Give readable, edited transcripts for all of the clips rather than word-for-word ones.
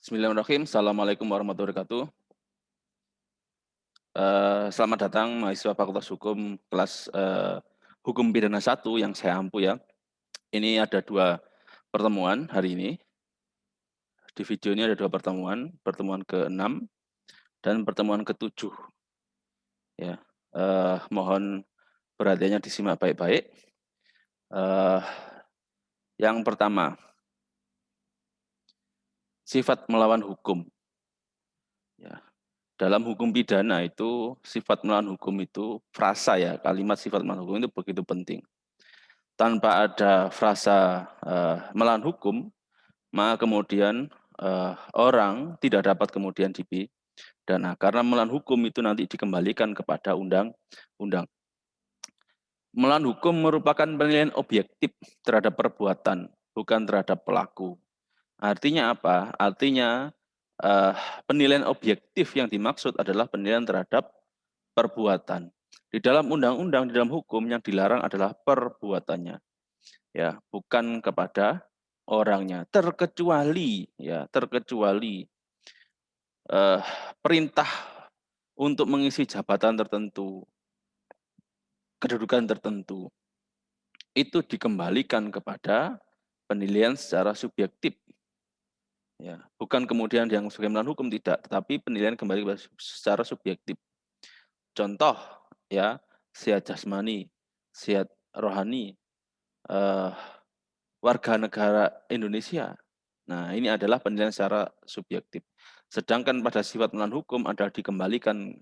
Bismillahirrahmanirrahim. Assalamualaikum warahmatullahi wabarakatuh. Selamat datang mahasiswa Fakultas Hukum kelas, Hukum Pidana 1 yang saya ampu ya. Ini ada 2 pertemuan hari ini. Di video ini ada 2 pertemuan, pertemuan ke-6 dan pertemuan ke-7 ya. Mohon perhatiannya disimak baik-baik. Eee, yang pertama, sifat melawan hukum ya. Dalam hukum pidana itu sifat melawan hukum itu frasa ya, kalimat sifat melawan hukum itu begitu penting. Tanpa ada frasa, melawan hukum, maka kemudian, orang tidak dapat kemudian dipidana. Karena melawan hukum itu nanti dikembalikan kepada undang-undang. Melawan hukum merupakan penilaian objektif terhadap perbuatan, bukan terhadap pelaku. Artinya apa? Artinya, eee, penilaian objektif yang dimaksud adalah penilaian terhadap perbuatan. Di dalam undang-undang, di dalam hukum yang dilarang adalah perbuatannya. Ya, bukan kepada orangnya, terkecuali eh, perintah untuk mengisi jabatan tertentu, kedudukan tertentu, itu dikembalikan kepada penilaian secara subjektif. Ya, bukan kemudian yang sebagai melawan hukum tidak, tetapi penilaian kembali secara subjektif. Contoh, ya, sihat jasmani, sihat rohani, eh, warga negara Indonesia. Nah, ini adalah penilaian secara subjektif. Sedangkan pada sifat melawan hukum adalah dikembalikan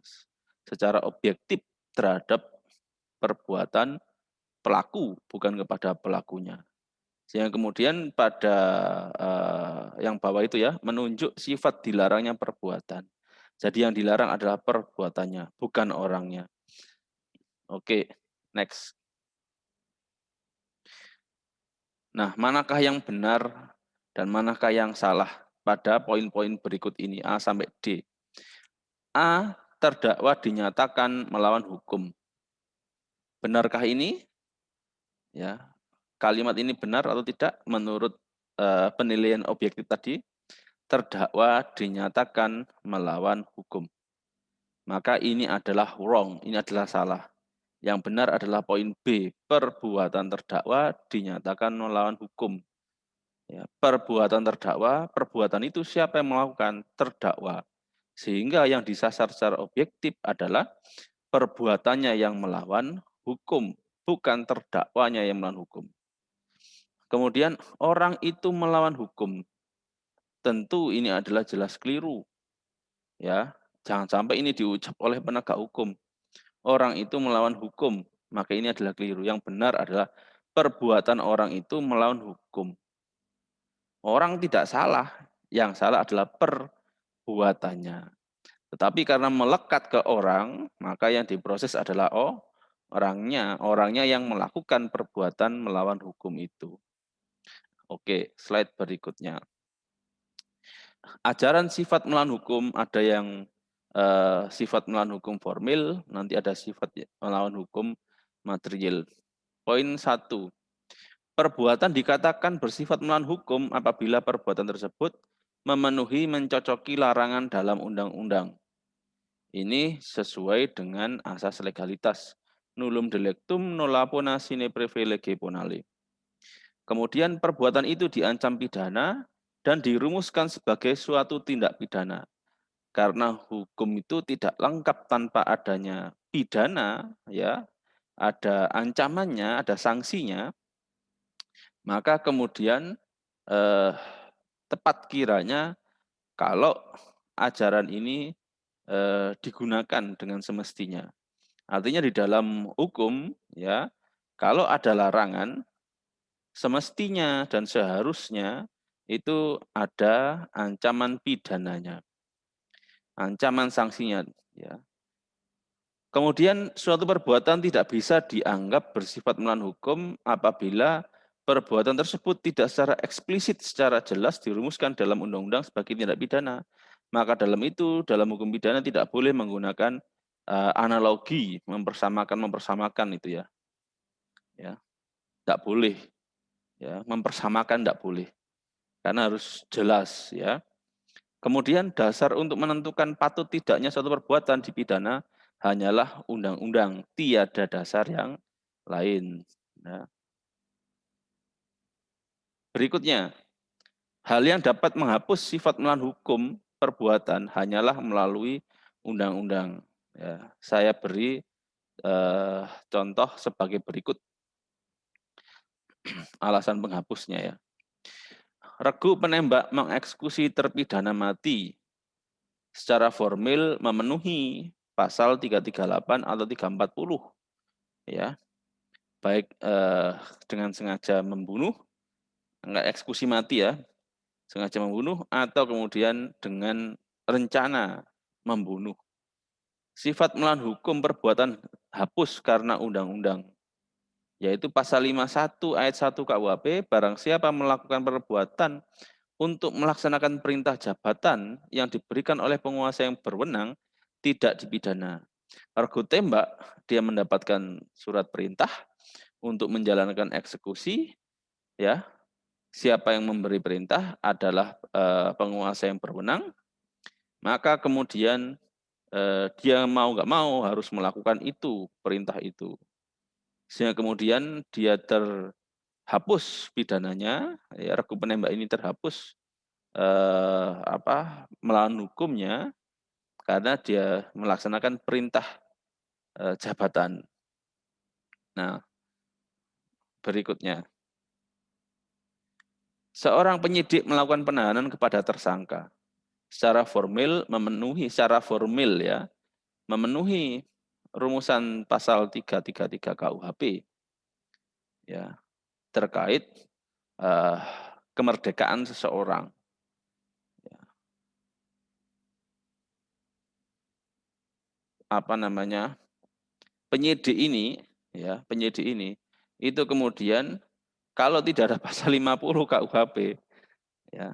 secara objektif terhadap perbuatan pelaku, bukan kepada pelakunya. Sehingga kemudian pada yang bawah itu ya, menunjuk sifat dilarangnya perbuatan. Jadi yang dilarang adalah perbuatannya, bukan orangnya. Oke, next. Nah, manakah yang benar dan manakah yang salah pada poin-poin berikut ini, A sampai D. A, terdakwa dinyatakan melawan hukum. Benarkah ini? Ya, kalimat ini benar atau tidak menurut penilaian objektif tadi? Terdakwa dinyatakan melawan hukum. Maka ini adalah wrong, ini adalah salah. Yang benar adalah poin B, perbuatan terdakwa dinyatakan melawan hukum. Ya, perbuatan terdakwa, perbuatan itu siapa yang melakukan? Terdakwa. Sehingga yang disasar secara objektif adalah perbuatannya yang melawan hukum, bukan terdakwanya yang melawan hukum. Kemudian orang itu melawan hukum. Tentu ini adalah jelas keliru. Ya, jangan sampai ini diucap oleh penegak hukum. Orang itu melawan hukum, maka ini adalah keliru. Yang benar adalah perbuatan orang itu melawan hukum. Orang tidak salah, yang salah adalah perbuatannya. Tetapi karena melekat ke orang, maka yang diproses adalah orangnya yang melakukan perbuatan melawan hukum itu. Oke, slide berikutnya. Ajaran sifat melawan hukum ada yang sifat melawan hukum formil, nanti ada sifat melawan hukum material. Poin 1. Perbuatan dikatakan bersifat melawan hukum apabila perbuatan tersebut memenuhi mencocoki larangan dalam undang-undang. Ini sesuai dengan asas legalitas. Nullum delictum nulla pona sine privilege bonale. Kemudian perbuatan itu diancam pidana dan dirumuskan sebagai suatu tindak pidana. Karena hukum itu tidak lengkap tanpa adanya pidana, ya, ada ancamannya, ada sanksinya, maka kemudian eh, tepat kiranya kalau ajaran ini digunakan dengan semestinya. Artinya di dalam hukum, ya, kalau ada larangan, semestinya dan seharusnya itu ada ancaman pidananya, ancaman sanksinya. Ya. Kemudian suatu perbuatan tidak bisa dianggap bersifat melawan hukum apabila perbuatan tersebut tidak secara eksplisit, secara jelas dirumuskan dalam undang-undang sebagai tindak pidana. Maka dalam itu, dalam hukum pidana tidak boleh menggunakan analogi, mempersamakan itu ya. Ya, tidak boleh. Ya, mempersamakan tidak boleh. Karena harus jelas ya. Kemudian dasar untuk menentukan patut tidaknya suatu perbuatan dipidana hanyalah undang-undang, tiada dasar yang lain. Nah, berikutnya, hal yang dapat menghapus sifat melawan hukum perbuatan hanyalah melalui undang-undang. Ya, saya beri contoh sebagai berikut alasan penghapusnya ya. Regu penembak mengeksekusi terpidana mati secara formil memenuhi pasal 338 atau 340 ya, baik dengan sengaja membunuh, enggak eksekusi mati ya, sengaja membunuh atau kemudian dengan rencana membunuh. Sifat melawan hukum perbuatan hapus karena undang-undang, yaitu pasal 51 ayat 1 KUHP, barang siapa melakukan perbuatan untuk melaksanakan perintah jabatan yang diberikan oleh penguasa yang berwenang tidak dipidana. Regu tembak, dia mendapatkan surat perintah untuk menjalankan eksekusi, ya. Siapa yang memberi perintah adalah penguasa yang berwenang, maka kemudian dia mau nggak mau harus melakukan itu, perintah itu. Sehingga kemudian dia terhapus pidananya, ya, regu penembak ini terhapus melawan hukumnya karena dia melaksanakan perintah jabatan. Nah, berikutnya, seorang penyidik melakukan penahanan kepada tersangka secara formil ya, memenuhi rumusan pasal 333 KUHP ya, terkait kemerdekaan seseorang. Ya, penyidik ini ya, penyidik ini itu kemudian kalau tidak ada pasal 50 KUHP ya,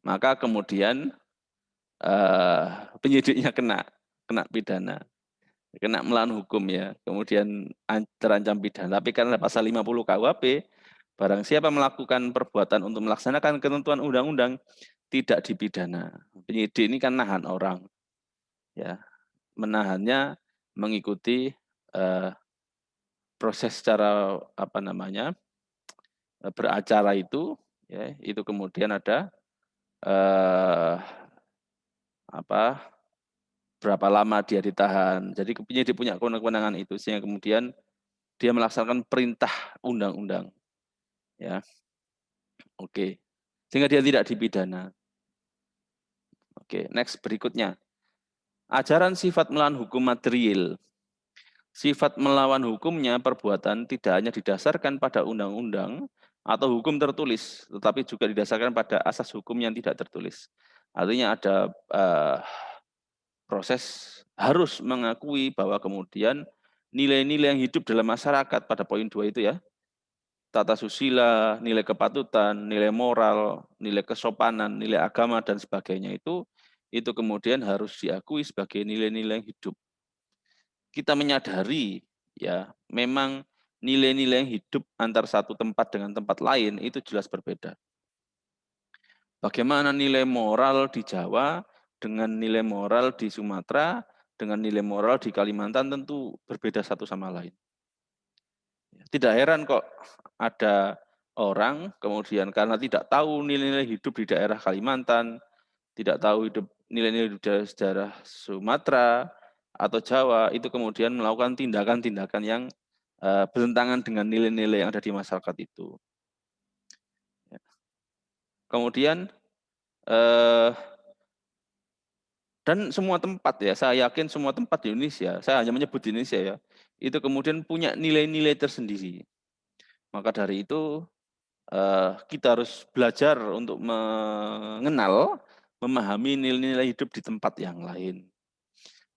maka kemudian penyidiknya kena pidana, kena melawan hukum ya, kemudian terancam pidana. Tapi karena pasal 50 KUHP, barang siapa melakukan perbuatan untuk melaksanakan ketentuan undang-undang tidak dipidana. Penyidik ini kan nahan orang, ya, menahannya mengikuti proses secara beracara itu, ya, itu kemudian ada eh, berapa lama dia ditahan. Jadi penyidik punya kewenangan itu, sehingga kemudian dia melaksanakan perintah undang-undang, ya, oke, sehingga dia tidak dipidana. Oke, next berikutnya, ajaran sifat melawan hukum material. Sifat melawan hukumnya perbuatan tidak hanya didasarkan pada undang-undang atau hukum tertulis, tetapi juga didasarkan pada asas hukum yang tidak tertulis. Artinya ada proses harus mengakui bahwa kemudian nilai-nilai yang hidup dalam masyarakat pada poin 2 itu ya, tata susila, nilai kepatutan, nilai moral, nilai kesopanan, nilai agama dan sebagainya itu kemudian harus diakui sebagai nilai-nilai yang hidup. Kita menyadari ya, memang nilai-nilai yang hidup antar satu tempat dengan tempat lain itu jelas berbeda. Bagaimana nilai moral di Jawa dengan nilai moral di Sumatera, dengan nilai moral di Kalimantan tentu berbeda satu sama lain. Tidak heran kok ada orang kemudian karena tidak tahu nilai-nilai hidup di daerah Kalimantan, tidak tahu nilai-nilai hidup di daerah Sumatera atau Jawa, itu kemudian melakukan tindakan-tindakan yang bertentangan dengan nilai-nilai yang ada di masyarakat itu. Kemudian dan semua tempat ya, saya yakin semua tempat di Indonesia, saya hanya menyebut di Indonesia ya, itu kemudian punya nilai-nilai tersendiri. Maka dari itu kita harus belajar untuk mengenal, memahami nilai-nilai hidup di tempat yang lain.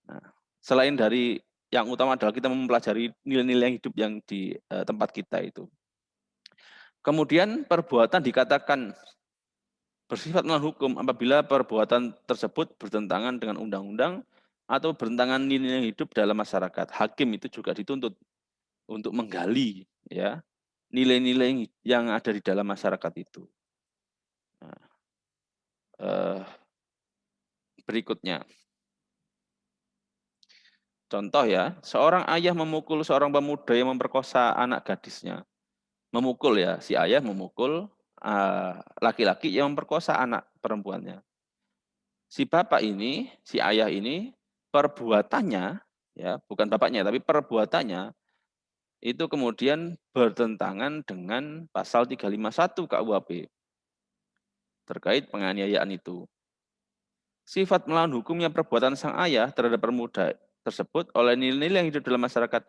Nah, selain dari yang utama adalah kita mempelajari nilai-nilai hidup yang di tempat kita itu. Kemudian perbuatan dikatakan bersifat melawan hukum apabila perbuatan tersebut bertentangan dengan undang-undang atau bertentangan nilai hidup dalam masyarakat. Hakim itu juga dituntut untuk menggali ya nilai-nilai yang ada di dalam masyarakat itu. Nah, berikutnya. Contoh ya, seorang ayah memukul seorang pemuda yang memperkosa anak gadisnya. Memukul ya, si ayah memukul laki-laki yang memperkosa anak perempuannya. Si bapak ini, si ayah ini, perbuatannya, ya bukan bapaknya, tapi perbuatannya itu kemudian bertentangan dengan pasal 351 KUHP terkait penganiayaan itu. Sifat melawan hukumnya perbuatan sang ayah terhadap pemuda tersebut oleh nilai-nilai yang hidup dalam masyarakat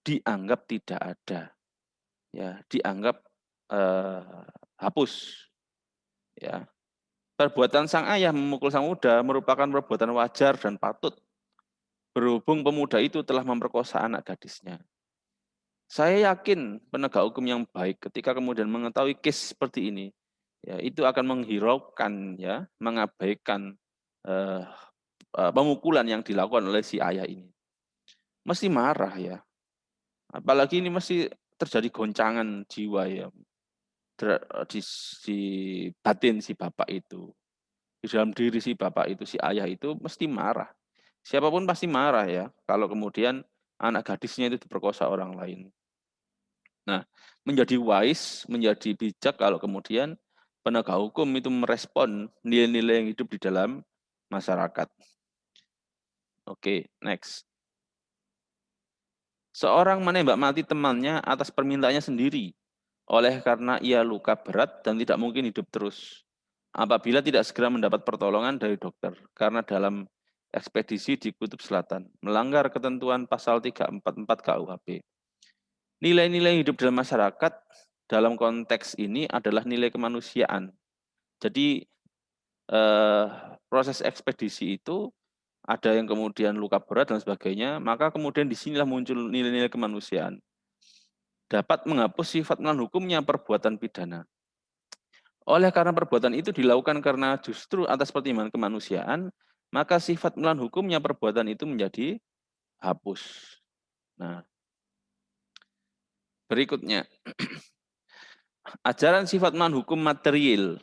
dianggap tidak ada, ya dianggap hapus, ya. Perbuatan sang ayah memukul sang muda merupakan perbuatan wajar dan patut berhubung pemuda itu telah memperkosa anak gadisnya. Saya yakin penegak hukum yang baik ketika kemudian mengetahui case seperti ini, ya itu akan menghiraukan, ya, mengabaikan pemukulan yang dilakukan oleh si ayah ini. Mesti marah ya, apalagi ini mesti terjadi goncangan jiwa ya di, di batin si bapak itu, di dalam diri si bapak itu, si ayah itu mesti marah. Siapapun pasti marah ya kalau kemudian anak gadisnya itu diperkosa orang lain. Nah, menjadi wise, menjadi bijak kalau kemudian penegak hukum itu merespon nilai-nilai yang hidup di dalam masyarakat. Oke, next. Seorang menembak mati temannya atas permintaannya sendiri, oleh karena ia luka berat dan tidak mungkin hidup terus. Apabila tidak segera mendapat pertolongan dari dokter, karena dalam ekspedisi di Kutub Selatan, melanggar ketentuan pasal 344 KUHP. Nilai-nilai hidup dalam masyarakat dalam konteks ini adalah nilai kemanusiaan. Jadi proses ekspedisi itu ada yang kemudian luka berat dan sebagainya, maka kemudian disinilah muncul nilai-nilai kemanusiaan. Dapat menghapus sifat melawan hukumnya perbuatan pidana. Oleh karena perbuatan itu dilakukan karena justru atas pertimbangan kemanusiaan, maka sifat melawan hukumnya perbuatan itu menjadi hapus. Nah, berikutnya, ajaran sifat melawan hukum material.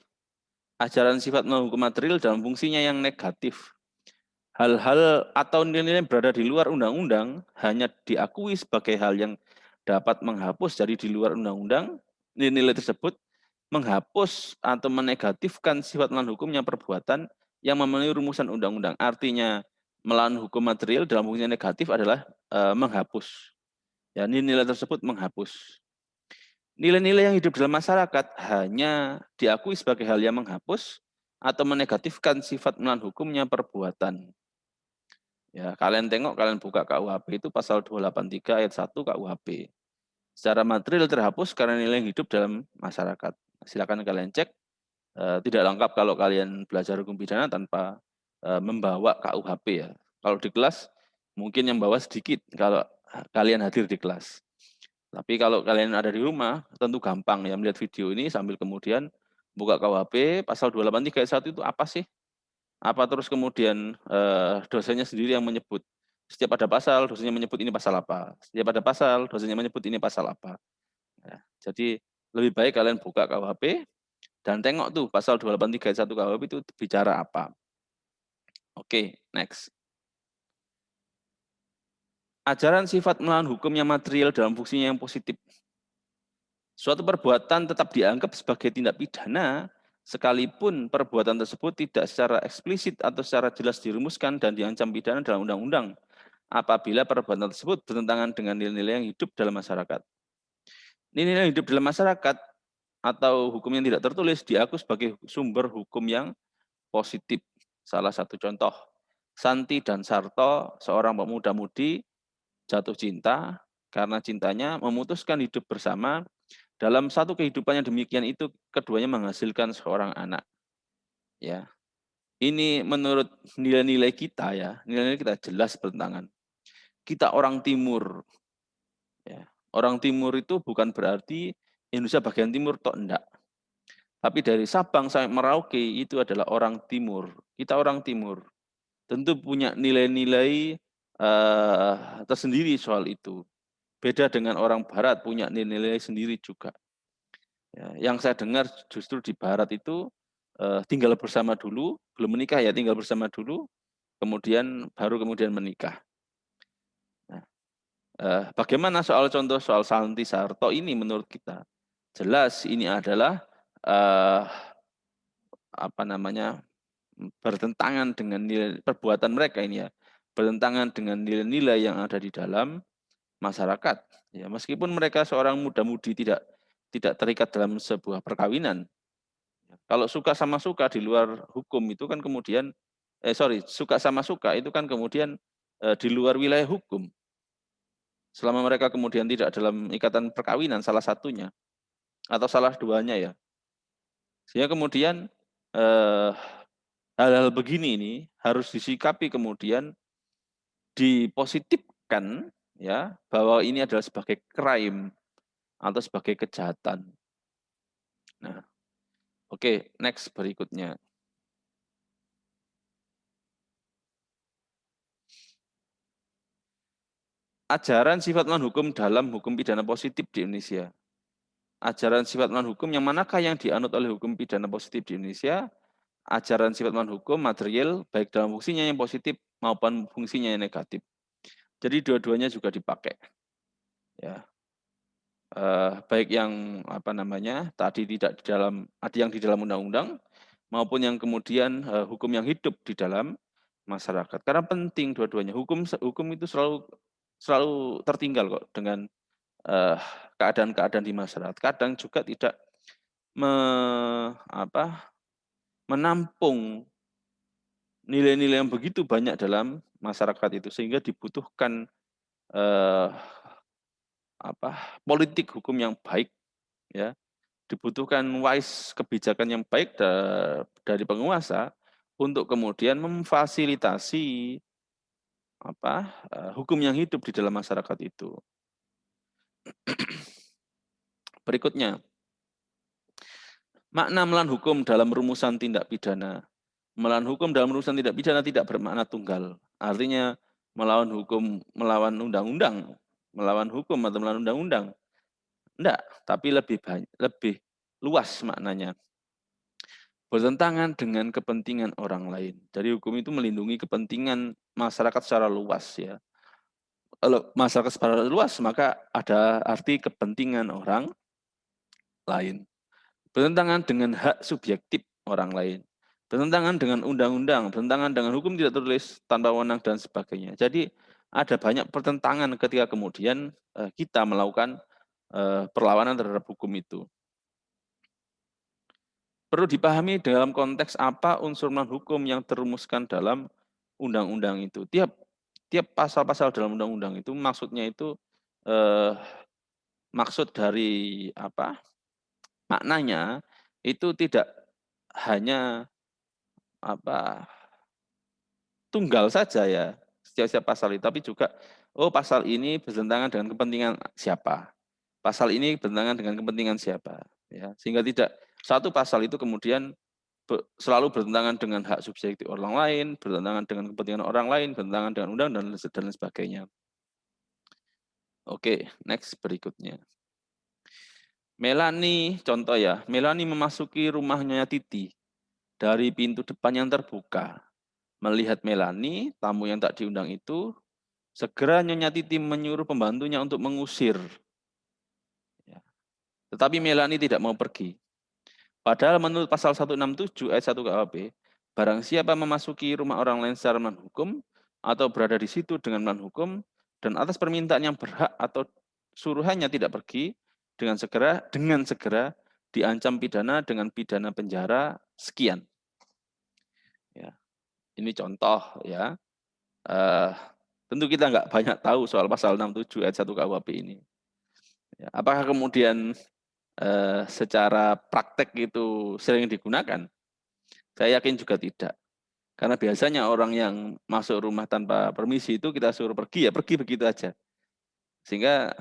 Ajaran sifat melawan hukum material dalam fungsinya yang negatif. Hal-hal atau nilai-nilai yang berada di luar undang-undang hanya diakui sebagai hal yang dapat menghapus dari di luar undang-undang. Nilai-nilai tersebut menghapus atau menegatifkan sifat melawan hukumnya perbuatan yang memenuhi rumusan undang-undang. Artinya melawan hukum material dalam fungsi negatif adalah menghapus. Ya, nilai-nilai tersebut menghapus. Nilai-nilai yang hidup dalam masyarakat hanya diakui sebagai hal yang menghapus atau menegatifkan sifat melawan hukumnya perbuatan. Ya, kalian tengok, kalian buka KUHP itu pasal 283 ayat 1 KUHP. Secara material terhapus karena nilai yang hidup dalam masyarakat. Silakan kalian cek. Tidak lengkap kalau kalian belajar hukum pidana tanpa membawa KUHP ya. Kalau di kelas mungkin yang bawa sedikit kalau kalian hadir di kelas. Tapi kalau kalian ada di rumah, tentu gampang ya melihat video ini sambil kemudian buka KUHP pasal 283 ayat 1 itu apa sih? Apa terus kemudian dosennya sendiri yang menyebut. Setiap ada pasal, dosennya menyebut ini pasal apa. Setiap ada pasal, dosennya menyebut ini pasal apa. Ya, jadi lebih baik kalian buka KUHP dan tengok tuh pasal 283 ayat 1 KUHP itu bicara apa. Oke, next. Ajaran sifat melawan hukum yang material dalam fungsinya yang positif. Suatu perbuatan tetap dianggap sebagai tindak pidana sekalipun perbuatan tersebut tidak secara eksplisit atau secara jelas dirumuskan dan diancam pidana dalam undang-undang apabila perbuatan tersebut bertentangan dengan nilai-nilai yang hidup dalam masyarakat. Nilai-nilai yang hidup dalam masyarakat atau hukum yang tidak tertulis diakui sebagai sumber hukum yang positif. Salah satu contoh, Santi dan Sarto, seorang pemuda-mudi jatuh cinta karena cintanya memutuskan hidup bersama. Dalam satu kehidupan yang demikian itu keduanya menghasilkan seorang anak. Ya, ini menurut nilai-nilai kita ya, nilai-nilai kita jelas bertentangan. Kita orang timur, ya. Orang timur itu bukan berarti Indonesia bagian timur toh enggak. Tapi dari Sabang sampai Merauke itu adalah orang timur. Kita orang timur. Tentu punya nilai-nilai tersendiri soal itu. Beda dengan orang barat punya nilai-nilai sendiri juga. Ya, yang saya dengar justru di barat itu tinggal bersama dulu, belum menikah ya, tinggal bersama dulu, baru kemudian menikah. Nah, bagaimana soal contoh soal Santi Soeharto ini menurut kita? Jelas ini adalah apa namanya, bertentangan dengan nilai perbuatan mereka ini ya, bertentangan dengan nilai-nilai yang ada di dalam masyarakat. Ya, meskipun mereka seorang muda-mudi tidak terikat dalam sebuah perkawinan. Kalau suka sama suka di luar hukum itu kan kemudian suka sama suka itu kan kemudian di luar wilayah hukum. Selama mereka kemudian tidak dalam ikatan perkawinan salah satunya atau salah duanya ya. Sehingga kemudian eh, hal-hal begini ini harus disikapi kemudian dipositifkan ya bahwa ini adalah sebagai crime atau sebagai kejahatan. Nah, oke, next berikutnya. Ajaran sifat non-hukum dalam hukum pidana positif di Indonesia. Ajaran sifat non-hukum yang manakah yang dianut oleh hukum pidana positif di Indonesia? Ajaran sifat non-hukum material baik dalam fungsinya yang positif maupun fungsinya yang negatif. Jadi dua-duanya juga dipakai. Ya, baik yang apa namanya tadi tidak di dalam ada yang di dalam undang-undang maupun yang kemudian hukum yang hidup di dalam masyarakat. Karena penting dua-duanya. Hukum itu selalu tertinggal kok dengan keadaan-keadaan di masyarakat. Kadang juga tidak menampung nilai-nilai yang begitu banyak dalam masyarakat itu sehingga dibutuhkan politik hukum yang baik ya, dibutuhkan kebijakan yang baik dari penguasa untuk kemudian memfasilitasi hukum yang hidup di dalam masyarakat itu. Berikutnya, makna melawan hukum dalam rumusan tindak pidana. Melawan hukum dalam rumusan tindak pidana tidak bermakna tunggal. Artinya melawan hukum, melawan undang-undang, melawan hukum atau melawan undang-undang. Enggak, tapi lebih luas maknanya. Bertentangan dengan kepentingan orang lain. Jadi hukum itu melindungi kepentingan masyarakat secara luas ya. Kalau masyarakat secara luas maka ada arti kepentingan orang lain. Bertentangan dengan hak subjektif orang lain. Bertentangan dengan undang-undang, bertentangan dengan hukum tidak tertulis tanpa wewenang dan sebagainya. Jadi ada banyak pertentangan ketika kemudian kita melakukan perlawanan terhadap hukum itu. Perlu dipahami dalam konteks apa unsur non-hukum yang terumuskan dalam undang-undang itu. Tiap pasal-pasal dalam undang-undang itu maksudnya itu maksud dari maknanya itu tidak hanya tunggal saja ya setiap pasal itu, tapi juga pasal ini bertentangan dengan kepentingan siapa, pasal ini bertentangan dengan kepentingan siapa, ya sehingga tidak satu pasal itu kemudian selalu bertentangan dengan hak subjektif orang lain, bertentangan dengan kepentingan orang lain, bertentangan dengan undang dan sebagainya. Oke, next berikutnya. Melani, contoh ya, Melani memasuki rumahnya Titi dari pintu depan yang terbuka. Melihat Melani, tamu yang tak diundang itu, segera Nyonya Titi menyuruh pembantunya untuk mengusir. Ya. Tetapi Melani tidak mau pergi. Padahal menurut pasal 167 ayat 1 KUHP, barang siapa memasuki rumah orang lain secara melawan hukum atau berada di situ dengan melawan hukum dan atas permintaan yang berhak atau suruhannya tidak pergi, dengan segera diancam pidana dengan pidana penjara sekian. Ya. Ini contoh ya. Tentu kita nggak banyak tahu soal pasal 67 ayat 1 KUHP ini. Ya, apakah kemudian secara praktek itu sering digunakan? Saya yakin juga tidak. Karena biasanya orang yang masuk rumah tanpa permisi itu kita suruh pergi, ya pergi begitu aja. Sehingga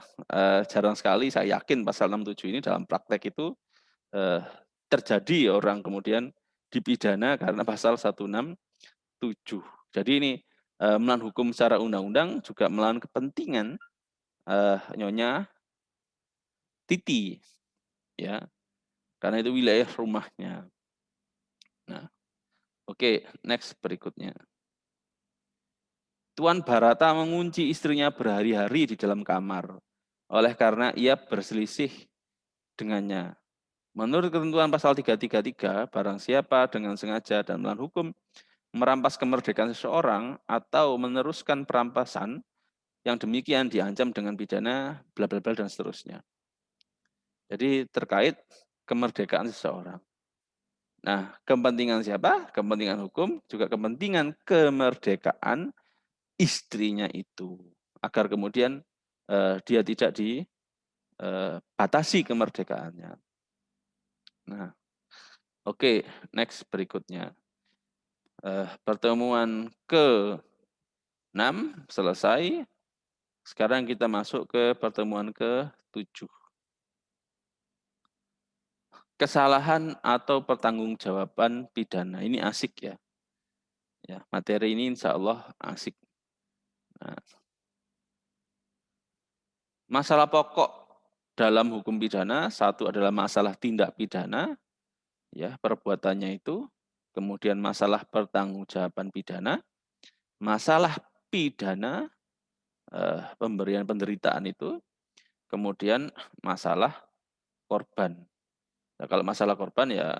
jarang sekali saya yakin pasal 67 ini dalam praktek itu terjadi orang kemudian dipidana karena pasal 167. Jadi ini melawan hukum secara undang-undang juga melawan kepentingan Nyonya Titi, ya, karena itu wilayah rumahnya. Nah, oke, next berikutnya. Tuan Barata mengunci istrinya berhari-hari di dalam kamar, oleh karena ia berselisih dengannya. Menurut ketentuan pasal 333, barang siapa dengan sengaja dan melawan hukum merampas kemerdekaan seseorang atau meneruskan perampasan, yang demikian diancam dengan pidana bla bla bla dan seterusnya. Jadi terkait kemerdekaan seseorang. Nah, kepentingan siapa? Kepentingan hukum, juga kepentingan kemerdekaan istrinya itu. Agar kemudian dia tidak dibatasi kemerdekaannya. Nah, oke, next berikutnya. Pertemuan ke-6 selesai. Sekarang kita masuk ke pertemuan ke-7. Kesalahan atau pertanggungjawaban pidana. Ini asik ya. Materi ini insya Allah asik. Nah, masalah pokok dalam hukum pidana, satu adalah masalah tindak pidana, ya perbuatannya itu, kemudian masalah pertanggungjawaban pidana, masalah pidana, pemberian penderitaan itu, kemudian masalah korban. Nah, kalau masalah korban ya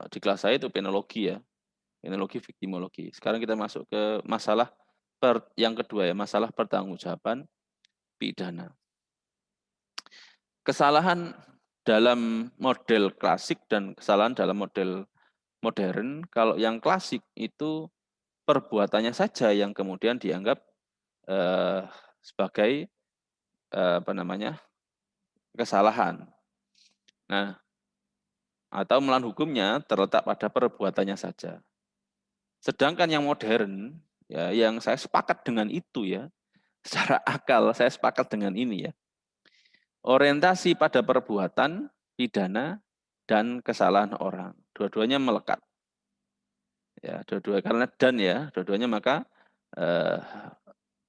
di kelas saya itu penologi ya, penologi viktimologi. Sekarang kita masuk ke masalah yang kedua ya, masalah pertanggungjawaban pidana. Kesalahan dalam model klasik dan kesalahan dalam model modern, kalau yang klasik itu perbuatannya saja yang kemudian dianggap sebagai kesalahan. Nah, atau melawan hukumnya terletak pada perbuatannya saja. Sedangkan yang modern, ya, yang saya sepakat dengan itu ya, secara akal saya sepakat dengan ini ya. Orientasi pada perbuatan, pidana, dan kesalahan orang. Dua-duanya melekat. Ya, dua-dua karena dan ya, dua-duanya maka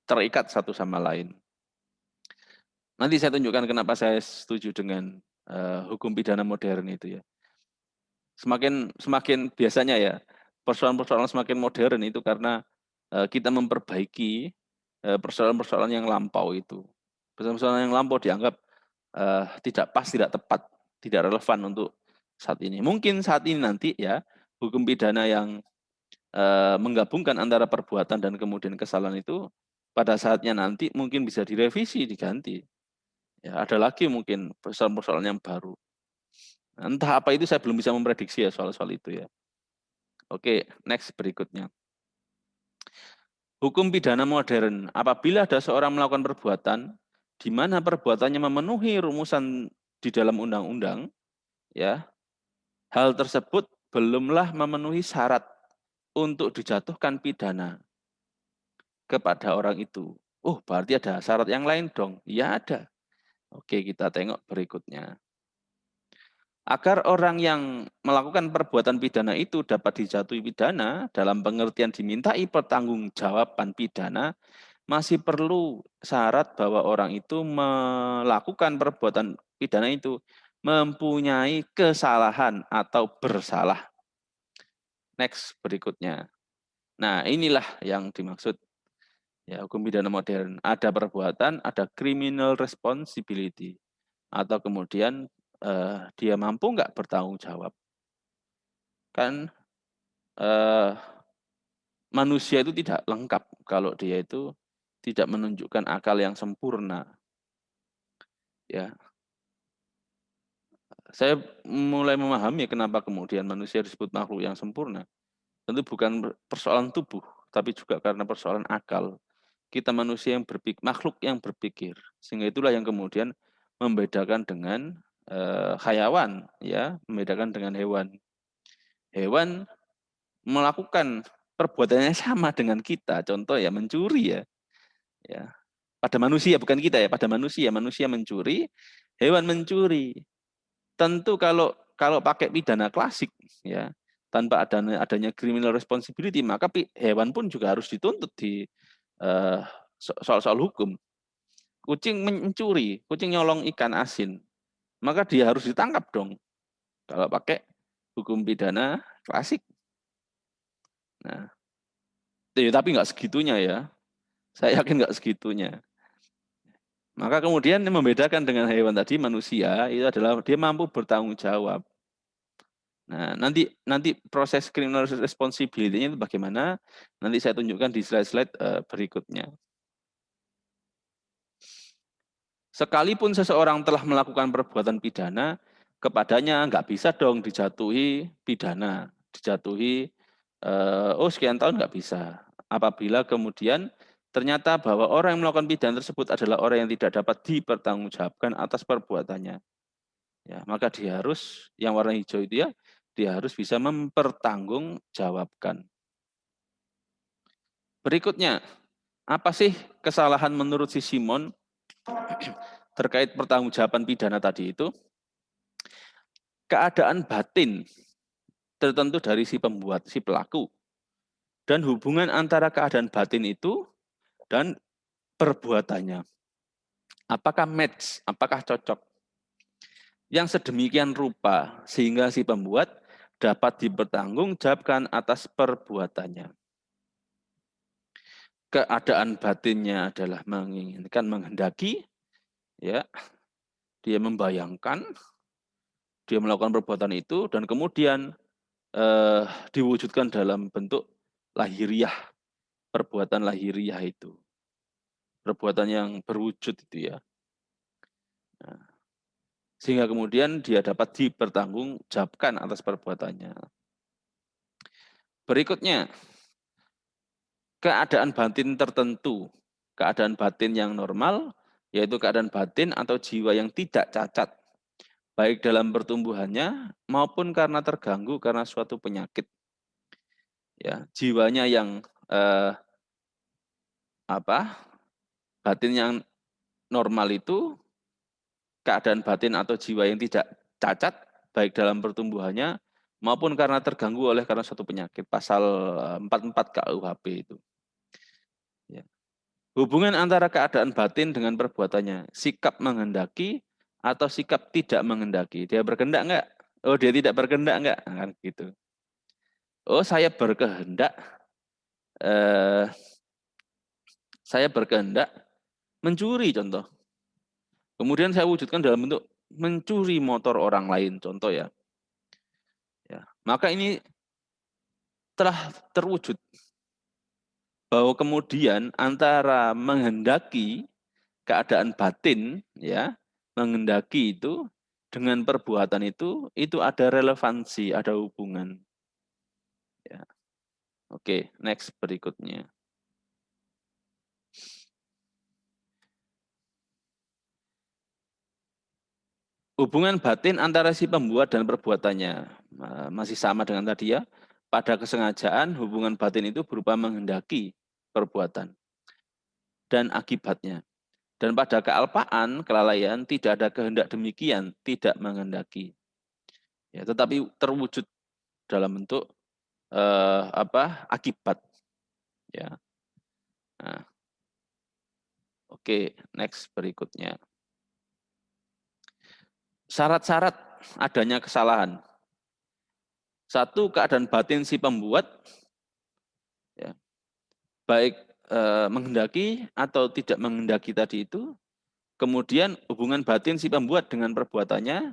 terikat satu sama lain. Nanti saya tunjukkan kenapa saya setuju dengan hukum pidana modern itu ya. Semakin biasanya ya, persoalan-persoalan semakin modern itu karena kita memperbaiki persoalan-persoalan yang lampau itu. Persoalan-persoalan yang lampau dianggap tidak pas, tidak tepat, tidak relevan untuk saat ini. Mungkin saat ini nanti ya, hukum pidana yang menggabungkan antara perbuatan dan kemudian kesalahan itu pada saatnya nanti mungkin bisa direvisi, diganti. Ya, ada lagi mungkin persoalan-persoalan yang baru. Entah apa itu saya belum bisa memprediksi ya soal-soal itu ya. Oke, next berikutnya. Hukum pidana modern. Apabila ada seorang melakukan perbuatan di mana perbuatannya memenuhi rumusan di dalam undang-undang, ya, hal tersebut belumlah memenuhi syarat untuk dijatuhkan pidana kepada orang itu. Oh, berarti ada syarat yang lain dong. Ya ada. Oke, kita tengok berikutnya. Agar orang yang melakukan perbuatan pidana itu dapat dijatuhi pidana dalam pengertian dimintai pertanggungjawaban pidana, masih perlu syarat bahwa orang itu melakukan perbuatan pidana itu mempunyai kesalahan atau bersalah. Next berikutnya. Nah, inilah yang dimaksud ya hukum pidana modern. Ada perbuatan, ada criminal responsibility. Atau kemudian dia mampu nggak bertanggung jawab. Kan manusia itu tidak lengkap kalau dia itu tidak menunjukkan akal yang sempurna. Ya, saya mulai memahami kenapa kemudian manusia disebut makhluk yang sempurna. Tentu bukan persoalan tubuh, tapi juga karena persoalan akal. Kita manusia yang makhluk yang berpikir, sehingga itulah yang kemudian membedakan dengan hayawan, ya, membedakan dengan hewan. Hewan melakukan perbuatannya sama dengan kita, contoh ya mencuri ya. Pada manusia bukan kita ya, pada manusia mencuri, hewan mencuri. Tentu kalau pakai pidana klasik ya, tanpa adanya criminal responsibility, maka hewan pun juga harus dituntut di soal-soal hukum. Kucing mencuri, kucing nyolong ikan asin, maka dia harus ditangkap dong. Kalau pakai hukum pidana klasik. Nah, tapi nggak segitunya ya. Saya yakin nggak segitunya. Maka kemudian yang membedakan dengan hewan tadi, manusia, itu adalah dia mampu bertanggung jawab. Nah, nanti proses criminal responsibility-nya itu bagaimana, nanti saya tunjukkan di slide-slide berikutnya. Sekalipun seseorang telah melakukan perbuatan pidana, kepadanya nggak bisa dong dijatuhi pidana, dijatuhi oh sekian tahun nggak bisa. Apabila kemudian ternyata bahwa orang yang melakukan pidana tersebut adalah orang yang tidak dapat dipertanggungjawabkan atas perbuatannya. Ya, maka dia harus, yang warna hijau itu ya, dia harus bisa mempertanggungjawabkan. Berikutnya, apa sih kesalahan menurut si Simon terkait pertanggungjawaban pidana tadi itu? Keadaan batin tertentu dari si pembuat, si pelaku. Dan hubungan antara keadaan batin itu dan perbuatannya. Apakah match, apakah cocok? Yang sedemikian rupa sehingga si pembuat dapat dipertanggungjawabkan atas perbuatannya. Keadaan batinnya adalah menginginkan, menghendaki, ya, dia membayangkan, dia melakukan perbuatan itu, dan kemudian diwujudkan dalam bentuk lahiriah, perbuatan lahiriah itu, perbuatan yang berwujud itu ya. Nah, sehingga kemudian dia dapat dipertanggungjawabkan atas perbuatannya. Berikutnya, keadaan batin tertentu, keadaan batin yang normal, yaitu keadaan batin atau jiwa yang tidak cacat, baik dalam pertumbuhannya maupun karena terganggu karena suatu penyakit. Ya, jiwanya yang batin yang normal itu keadaan batin atau jiwa yang tidak cacat, baik dalam pertumbuhannya maupun karena terganggu oleh karena suatu penyakit. Pasal 44 KUHP itu. Ya. Hubungan antara keadaan batin dengan perbuatannya, sikap menghendaki atau sikap tidak menghendaki. Dia berkehendak enggak? Oh, dia tidak berkehendak enggak? Nah, kan gitu. Oh, eh, saya berkehendak mencuri contoh. Kemudian saya wujudkan dalam bentuk mencuri motor orang lain, contoh ya. Ya, maka ini telah terwujud bahwa kemudian antara menghendaki keadaan batin, ya, menghendaki itu dengan perbuatan itu ada relevansi, ada hubungan. Ya. Oke, next berikutnya. Hubungan batin antara si pembuat dan perbuatannya masih sama dengan tadi ya. Pada kesengajaan, hubungan batin itu berupa menghendaki perbuatan dan akibatnya. Dan pada kealpaan, kelalaian, tidak ada kehendak demikian, tidak menghendaki. Ya, tetapi terwujud dalam bentuk akibat. Ya. Nah, oke, next berikutnya. Syarat-syarat adanya kesalahan. Satu, keadaan batin si pembuat, ya, baik menghendaki atau tidak menghendaki tadi itu. Kemudian hubungan batin si pembuat dengan perbuatannya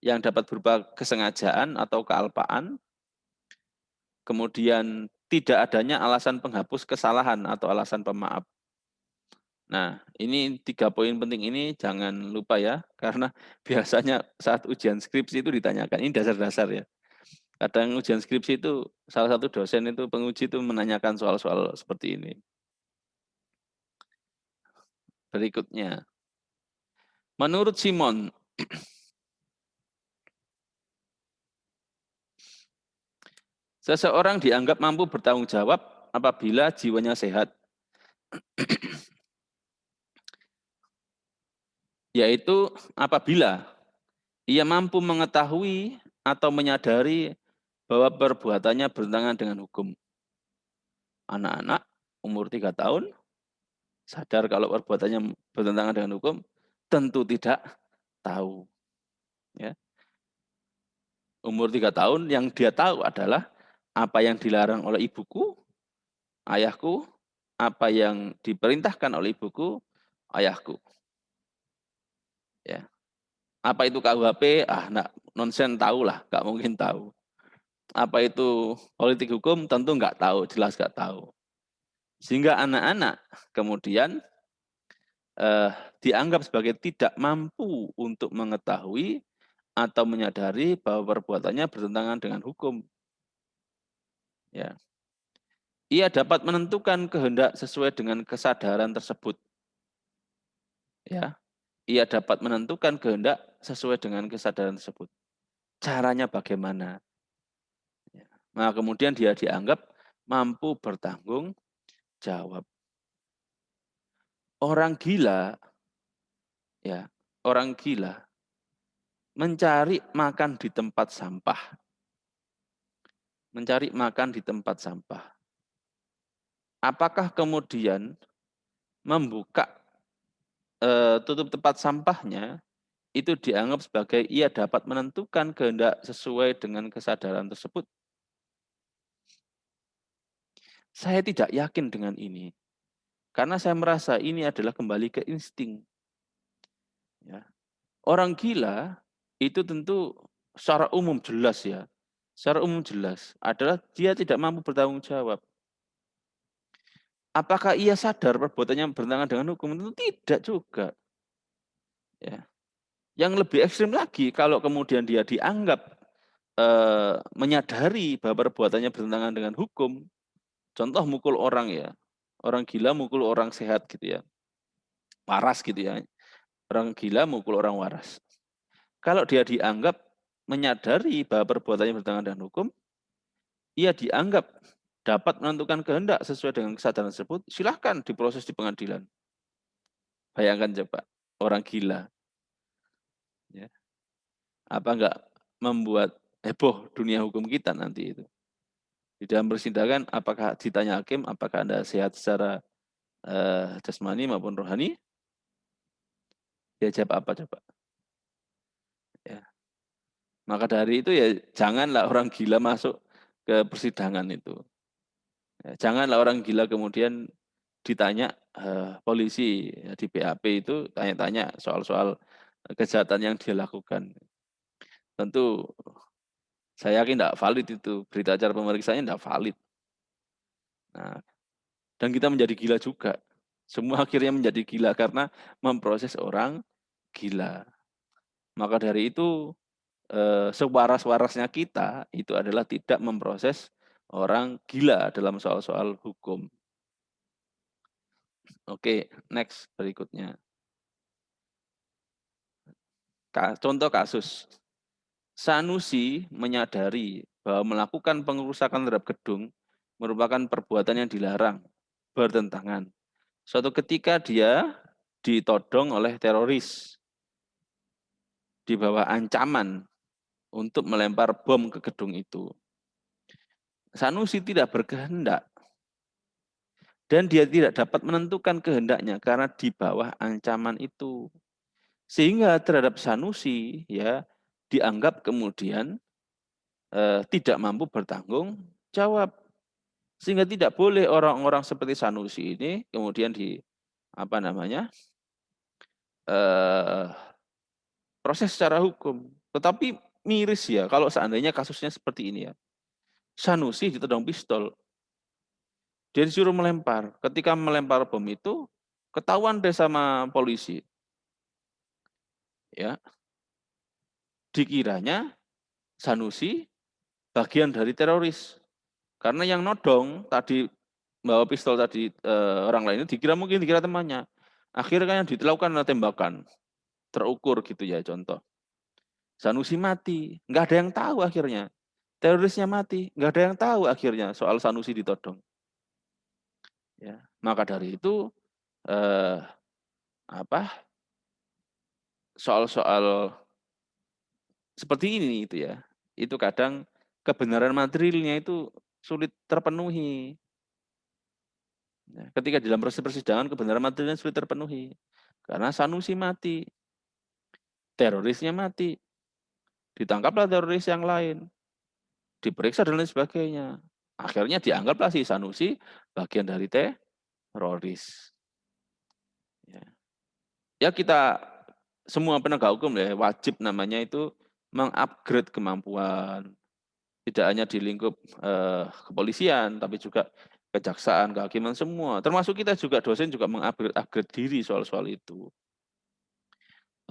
yang dapat berupa kesengajaan atau kealpaan. Kemudian tidak adanya alasan penghapus kesalahan atau alasan pemaaf. Nah, ini 3 poin penting ini jangan lupa ya, karena biasanya saat ujian skripsi itu ditanyakan, ini dasar-dasar ya. Kadang ujian skripsi itu salah satu dosen itu penguji itu menanyakan soal-soal seperti ini. Berikutnya, menurut Simon, seseorang dianggap mampu bertanggung jawab apabila jiwanya sehat, yaitu apabila ia mampu mengetahui atau menyadari bahwa perbuatannya bertentangan dengan hukum. Anak-anak umur 3 tahun sadar kalau perbuatannya bertentangan dengan hukum, tentu tidak tahu. Ya. Umur 3 tahun yang dia tahu adalah apa yang dilarang oleh ibuku, ayahku, apa yang diperintahkan oleh ibuku, ayahku. Ya. Apa itu KUHP? Nggak nonsen tahulah, nggak mungkin tahu. Apa itu politik hukum? Tentu nggak tahu, jelas nggak tahu. Sehingga anak-anak kemudian dianggap sebagai tidak mampu untuk mengetahui atau menyadari bahwa perbuatannya bertentangan dengan hukum. Ya. Ia dapat menentukan kehendak sesuai dengan kesadaran tersebut. Ya. Ia dapat menentukan kehendak sesuai dengan kesadaran tersebut. Caranya bagaimana? Ya. Nah, kemudian dia dianggap mampu bertanggung jawab. Orang gila, ya, orang gila mencari makan di tempat sampah. Mencari makan di tempat sampah. Apakah kemudian membuka tutup tempat sampahnya itu dianggap sebagai ia dapat menentukan kehendak sesuai dengan kesadaran tersebut? Saya tidak yakin dengan ini. Karena saya merasa ini adalah kembali ke insting. Ya. Orang gila itu tentu secara umum jelas ya. Secara umum jelas adalah dia tidak mampu bertanggung jawab. Apakah ia sadar perbuatannya bertentangan dengan hukum? Tentu tidak juga. Ya. Yang lebih ekstrim lagi kalau kemudian dia dianggap menyadari bahwa perbuatannya bertentangan dengan hukum. Contoh mukul orang ya. Orang gila mukul orang sehat gitu ya. Waras gitu ya. Orang gila mukul orang waras. Kalau dia dianggap menyadari bahwa perbuatannya bertentangan dengan hukum, ia dianggap dapat menentukan kehendak sesuai dengan kesadaran tersebut, silahkan diproses di pengadilan. Bayangkan coba, orang gila. Ya. Apa enggak membuat heboh dunia hukum kita nanti itu. Di dalam persidangan, apakah ditanya hakim, apakah Anda sehat secara jasmani maupun rohani? Dia jawab apa coba? Ya. Maka dari itu ya janganlah orang gila masuk ke persidangan itu. Ya, janganlah orang gila kemudian ditanya polisi ya, di BAP itu tanya-tanya soal-soal kejahatan yang dia lakukan. Tentu saya yakin tidak valid itu berita acara pemeriksaannya tidak valid. Nah, dan kita menjadi gila juga. Semua akhirnya menjadi gila karena memproses orang gila. Maka dari itu sewaras-warasnya kita itu adalah tidak memproses orang gila dalam soal-soal hukum. Oke, next berikutnya. Contoh kasus. Sanusi menyadari bahwa melakukan pengerusakan terhadap gedung merupakan perbuatan yang dilarang, bertentangan. Suatu ketika dia ditodong oleh teroris di bawah ancaman untuk melempar bom ke gedung itu. Sanusi tidak berkehendak dan dia tidak dapat menentukan kehendaknya karena di bawah ancaman itu. Sehingga terhadap Sanusi ya dianggap kemudian tidak mampu bertanggung jawab. Sehingga tidak boleh orang-orang seperti Sanusi ini kemudian proses secara hukum. Tetapi miris ya kalau seandainya kasusnya seperti ini ya. Sanusi ditodong pistol. Dia disuruh melempar. Ketika melempar bom itu ketahuan deh sama polisi. Ya. Dikiranya Sanusi bagian dari teroris. Karena yang nodong tadi bawa pistol tadi orang lain itu dikira temannya. Akhirnya yang dilakukan adalah tembakan. Terukur gitu ya contoh. Sanusi mati, nggak ada yang tahu akhirnya. Terorisnya mati, nggak ada yang tahu akhirnya soal Sanusi ditodong. Ya, maka dari itu eh, soal-soal seperti ini itu ya, itu kadang kebenaran materialnya itu sulit terpenuhi. Ya, ketika dalam proses persidangan kebenaran materialnya sulit terpenuhi karena Sanusi mati, terorisnya mati, ditangkaplah teroris yang lain, diperiksa dan lain sebagainya. Akhirnya dianggaplah si Sanusi bagian dari teroris. Ya kita semua penegak hukum ya wajib namanya itu mengupgrade kemampuan, tidak hanya di lingkup kepolisian, tapi juga kejaksaan, kehakiman semua. Termasuk kita juga dosen juga mengupgrade diri soal-soal itu.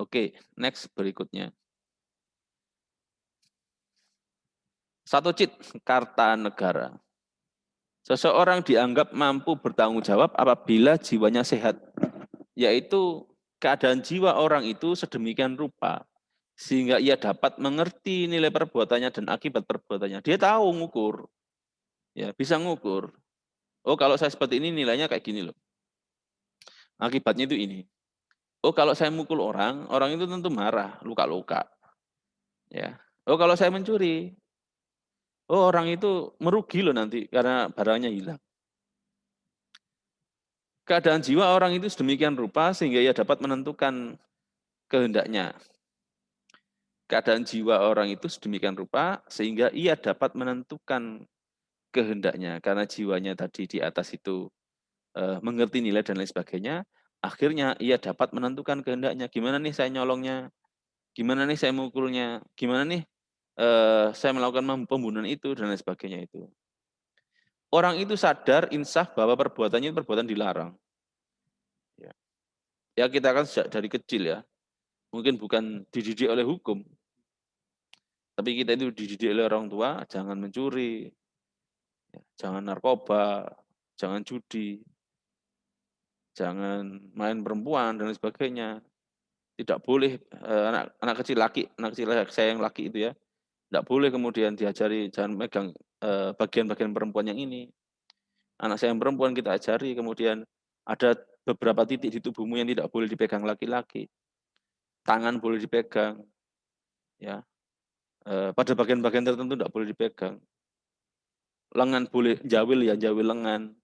Oke, next berikutnya. Satu cheat, Karta Negara. Seseorang dianggap mampu bertanggung jawab apabila jiwanya sehat, yaitu keadaan jiwa orang itu sedemikian rupa sehingga ia dapat mengerti nilai perbuatannya dan akibat perbuatannya. Dia tahu ngukur, ya bisa ngukur. Oh kalau saya seperti ini nilainya kayak gini loh. Akibatnya itu ini. Oh kalau saya mukul orang, orang itu tentu marah, luka-luka. Ya. Oh kalau saya mencuri, oh orang itu merugi loh nanti karena barangnya hilang. Keadaan jiwa orang itu sedemikian rupa sehingga ia dapat menentukan kehendaknya. Keadaan jiwa orang itu sedemikian rupa sehingga ia dapat menentukan kehendaknya. Karena jiwanya tadi di atas itu mengerti nilai dan lain sebagainya, akhirnya ia dapat menentukan kehendaknya. Gimana nih saya nyolongnya, gimana nih saya mukulnya, gimana nih saya melakukan pembunuhan itu dan lain sebagainya itu. Orang itu sadar, insaf bahwa perbuatannya itu perbuatan dilarang. Ya kita kan sejak dari kecil ya, mungkin bukan dididik oleh hukum, tapi kita itu dididik oleh orang tua, jangan mencuri, jangan narkoba, jangan judi, jangan main perempuan dan lain sebagainya. Tidak boleh anak kecil saya yang laki itu ya, tidak boleh kemudian diajari jangan megang bagian-bagian perempuan yang ini. Anak saya yang perempuan kita ajari, kemudian ada beberapa titik di tubuhmu yang tidak boleh dipegang laki-laki. Tangan boleh dipegang, ya. Pada bagian-bagian tertentu tidak boleh dipegang. Lengan boleh jawil ya, jawil lengan.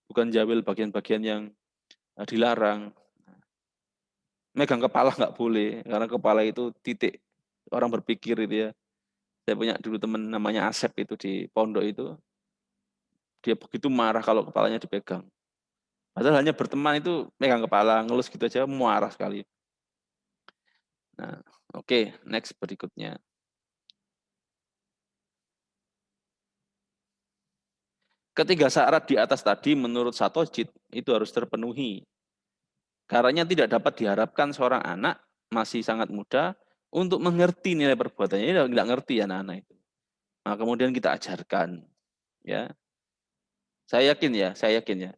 Bukan jawil bagian-bagian yang dilarang. Megang kepala nggak boleh, karena kepala itu titik orang berpikir itu ya. Saya punya dulu teman namanya Asep itu di pondok itu, dia begitu marah kalau kepalanya dipegang. Padahal hanya berteman itu megang kepala, ngelus gitu aja, marah sekali. Nah, oke, next berikutnya. Ketiga syarat di atas tadi menurut Satojit itu harus terpenuhi. Karena tidak dapat diharapkan seorang anak masih sangat muda untuk mengerti nilai perbuatannya. Ini tidak ngerti anak-anak itu. Nah, kemudian kita ajarkan, ya. Saya yakin ya.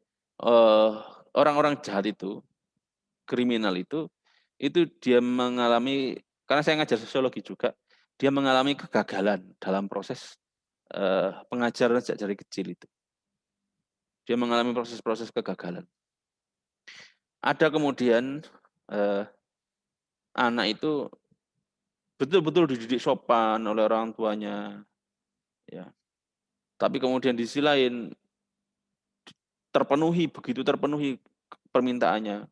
Orang-orang jahat itu, kriminal itu dia mengalami, karena saya ngajar sosiologi juga, dia mengalami kegagalan dalam proses pengajaran sejak dari kecil itu. Dia mengalami proses-proses kegagalan. Ada kemudian anak itu betul-betul dididik sopan oleh orang tuanya, ya. Tapi kemudian di sisi lain begitu terpenuhi permintaannya.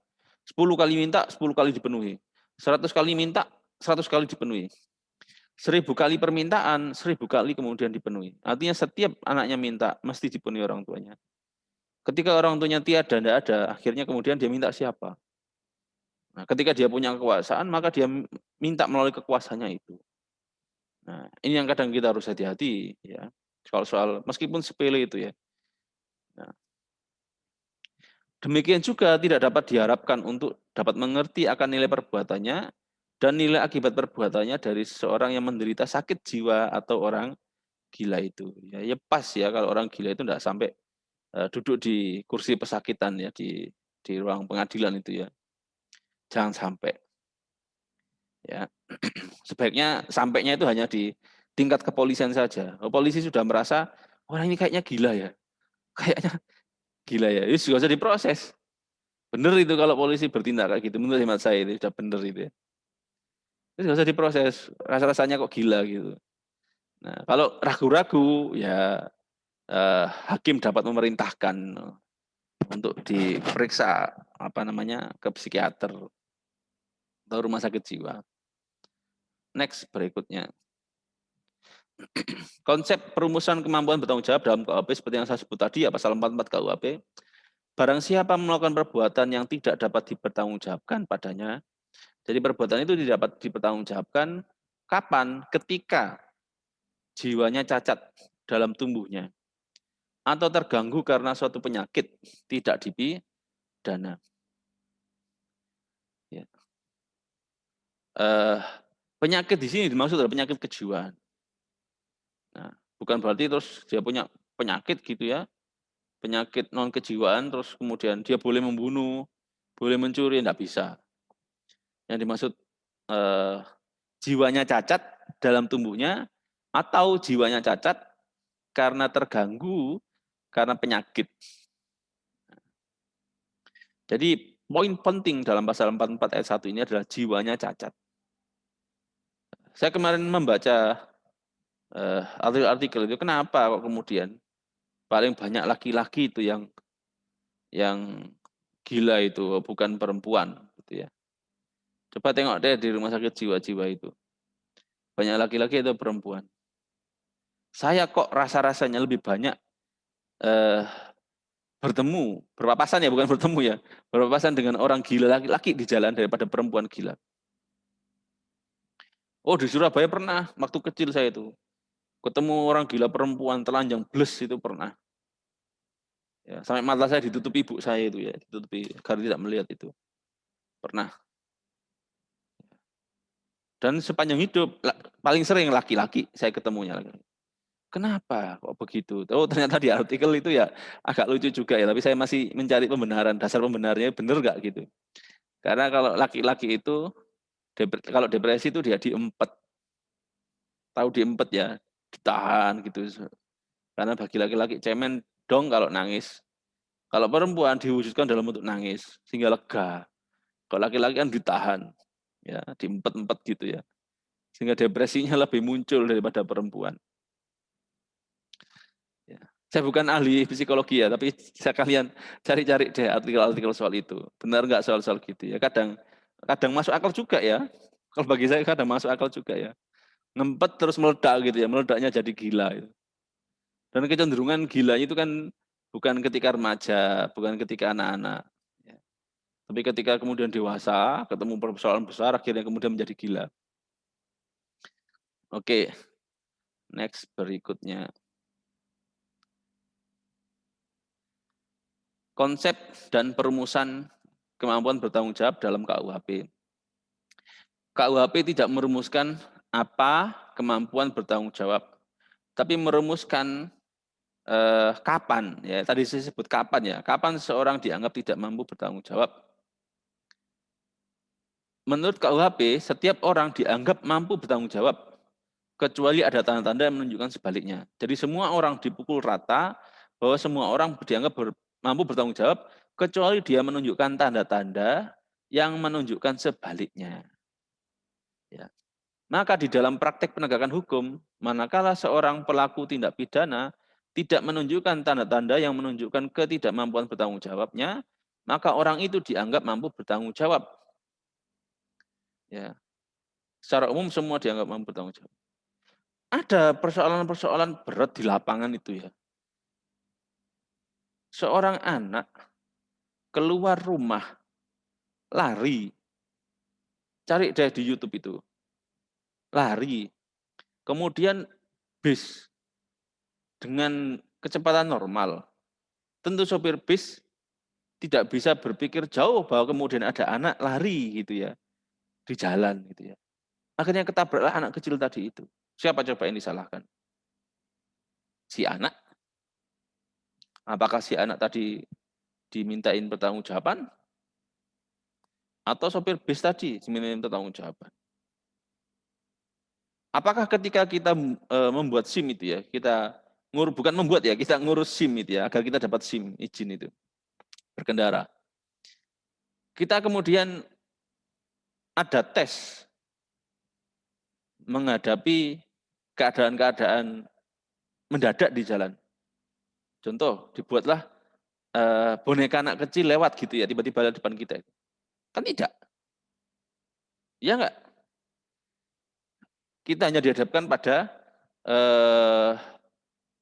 10 kali minta, 10 kali dipenuhi. 100 kali minta, 100 kali dipenuhi. 1000 kali permintaan, 1000 kali kemudian dipenuhi. Artinya setiap anaknya minta, mesti dipenuhi orang tuanya. Ketika orang tuanya tiada, tidak ada, akhirnya kemudian dia minta siapa? Nah, ketika dia punya kekuasaan, maka dia minta melalui kekuasaannya itu. Nah, ini yang kadang kita harus hati-hati, ya. Soal-soal meskipun sepele itu ya. Nah, demikian juga tidak dapat diharapkan untuk dapat mengerti akan nilai perbuatannya dan nilai akibat perbuatannya dari seseorang yang menderita sakit jiwa atau orang gila itu. Ya pas ya kalau orang gila itu tidak sampai duduk di kursi pesakitan ya di ruang pengadilan itu ya. Jangan sampai. Ya. Sebaiknya sampainya itu hanya di tingkat kepolisian saja. Polisi sudah merasa orang ini kayaknya gila ya. Kayaknya gila ya. Itu juga usah diproses. Benar itu kalau polisi bertindak kayak gitu. Menurut hemat saya itu sudah benar itu ya. Itu nggak usah diproses. Rasa-rasanya kok gila gitu. Nah, kalau ragu-ragu ya hakim dapat memerintahkan untuk diperiksa ke psikiater atau rumah sakit jiwa. Next berikutnya. Konsep perumusan kemampuan bertanggung jawab dalam KUHP seperti yang saya sebut tadi ya pasal 44 KUHP. barang siapa melakukan perbuatan yang tidak dapat dipertanggungjawabkan padanya, jadi perbuatan itu tidak dapat dipertanggungjawabkan kapan? Ketika jiwanya cacat dalam tumbuhnya atau terganggu karena suatu penyakit tidak dipidana. Ya. Penyakit di sini dimaksud adalah penyakit kejiwaan. Nah, bukan berarti terus dia punya penyakit gitu ya, penyakit non kejiwaan terus kemudian dia boleh membunuh, boleh mencuri, enggak bisa. Yang dimaksud jiwanya cacat dalam tumbuhnya atau jiwanya cacat karena terganggu karena penyakit. Jadi poin penting dalam pasal 44 ayat 1 ini adalah jiwanya cacat. Saya kemarin membaca artikel itu, kenapa kok kemudian paling banyak laki-laki itu yang gila itu, bukan perempuan gitu ya. Coba tengok deh di rumah sakit jiwa-jiwa itu. Banyak laki-laki atau perempuan. Saya kok rasa-rasanya lebih banyak bertemu, berpapasan ya, bukan bertemu ya, berpapasan dengan orang gila laki-laki di jalan daripada perempuan gila. Oh, di Surabaya pernah, waktu kecil saya itu. Ketemu orang gila perempuan telanjang bles itu pernah. Ya, sampai mata saya ditutupi ibu saya itu ya, ditutupi agar tidak melihat itu. Pernah. Dan sepanjang hidup paling sering laki-laki saya ketemunya. Kenapa kok begitu? Oh, ternyata di artikel itu ya agak lucu juga ya, tapi saya masih mencari pembenaran, dasar pembenarnya benar nggak gitu. Karena kalau laki-laki itu kalau depresi itu dia diempet. Tahu diempet ya, ditahan gitu. Karena bagi laki-laki cemen dong kalau nangis. Kalau perempuan diwujudkan dalam bentuk nangis sehingga lega. Kalau laki-laki kan ditahan, ya, diempet-empet gitu ya. Sehingga depresinya lebih muncul daripada perempuan. Ya. Saya bukan ahli psikologi ya, tapi saya kalian cari-cari deh artikel-artikel soal itu. Benar nggak soal-soal gitu ya? Kadang masuk akal juga ya. Kalau bagi saya kadang masuk akal juga ya. Ngempet terus meledak gitu ya, meledaknya jadi gila. Gitu. Dan kecenderungan gila itu kan bukan ketika remaja, bukan ketika anak-anak. Ya. Tapi ketika kemudian dewasa, ketemu persoalan besar, akhirnya kemudian menjadi gila. Oke, next berikutnya. Konsep dan perumusan kemampuan bertanggung jawab dalam KUHP. KUHP tidak merumuskan apa kemampuan bertanggung jawab, tapi merumuskan kapan. Ya, tadi saya sebut kapan ya. Kapan seorang dianggap tidak mampu bertanggung jawab. Menurut KUHP, setiap orang dianggap mampu bertanggung jawab kecuali ada tanda-tanda yang menunjukkan sebaliknya. Jadi semua orang dipukul rata bahwa semua orang dianggap mampu bertanggung jawab kecuali dia menunjukkan tanda-tanda yang menunjukkan sebaliknya. Ya. Maka di dalam praktek penegakan hukum, manakala seorang pelaku tindak pidana tidak menunjukkan tanda-tanda yang menunjukkan ketidakmampuan bertanggung jawabnya, maka orang itu dianggap mampu bertanggung jawab. Ya. Secara umum semua dianggap mampu bertanggung jawab. Ada persoalan-persoalan berat di lapangan itu ya. Seorang anak keluar rumah, lari, cari deh di YouTube itu, lari, kemudian bis dengan kecepatan normal. Tentu sopir bis tidak bisa berpikir jauh bahwa kemudian ada anak lari gitu ya, di jalan gitu ya. Akhirnya ketabraklah anak kecil tadi itu. Siapa coba yang disalahkan? Si anak? Apakah si anak tadi dimintain pertanggungjawaban? Atau sopir bis tadi dimintain pertanggungjawaban? Apakah ketika kita membuat SIM itu ya, kita bukan membuat ya, kita ngurus SIM itu ya, agar kita dapat SIM, izin itu, berkendara. Kita kemudian ada tes menghadapi keadaan-keadaan mendadak di jalan. Contoh, dibuatlah boneka anak kecil lewat gitu ya, tiba-tiba di depan kita. Kan tidak. Iya enggak? Kita hanya dihadapkan pada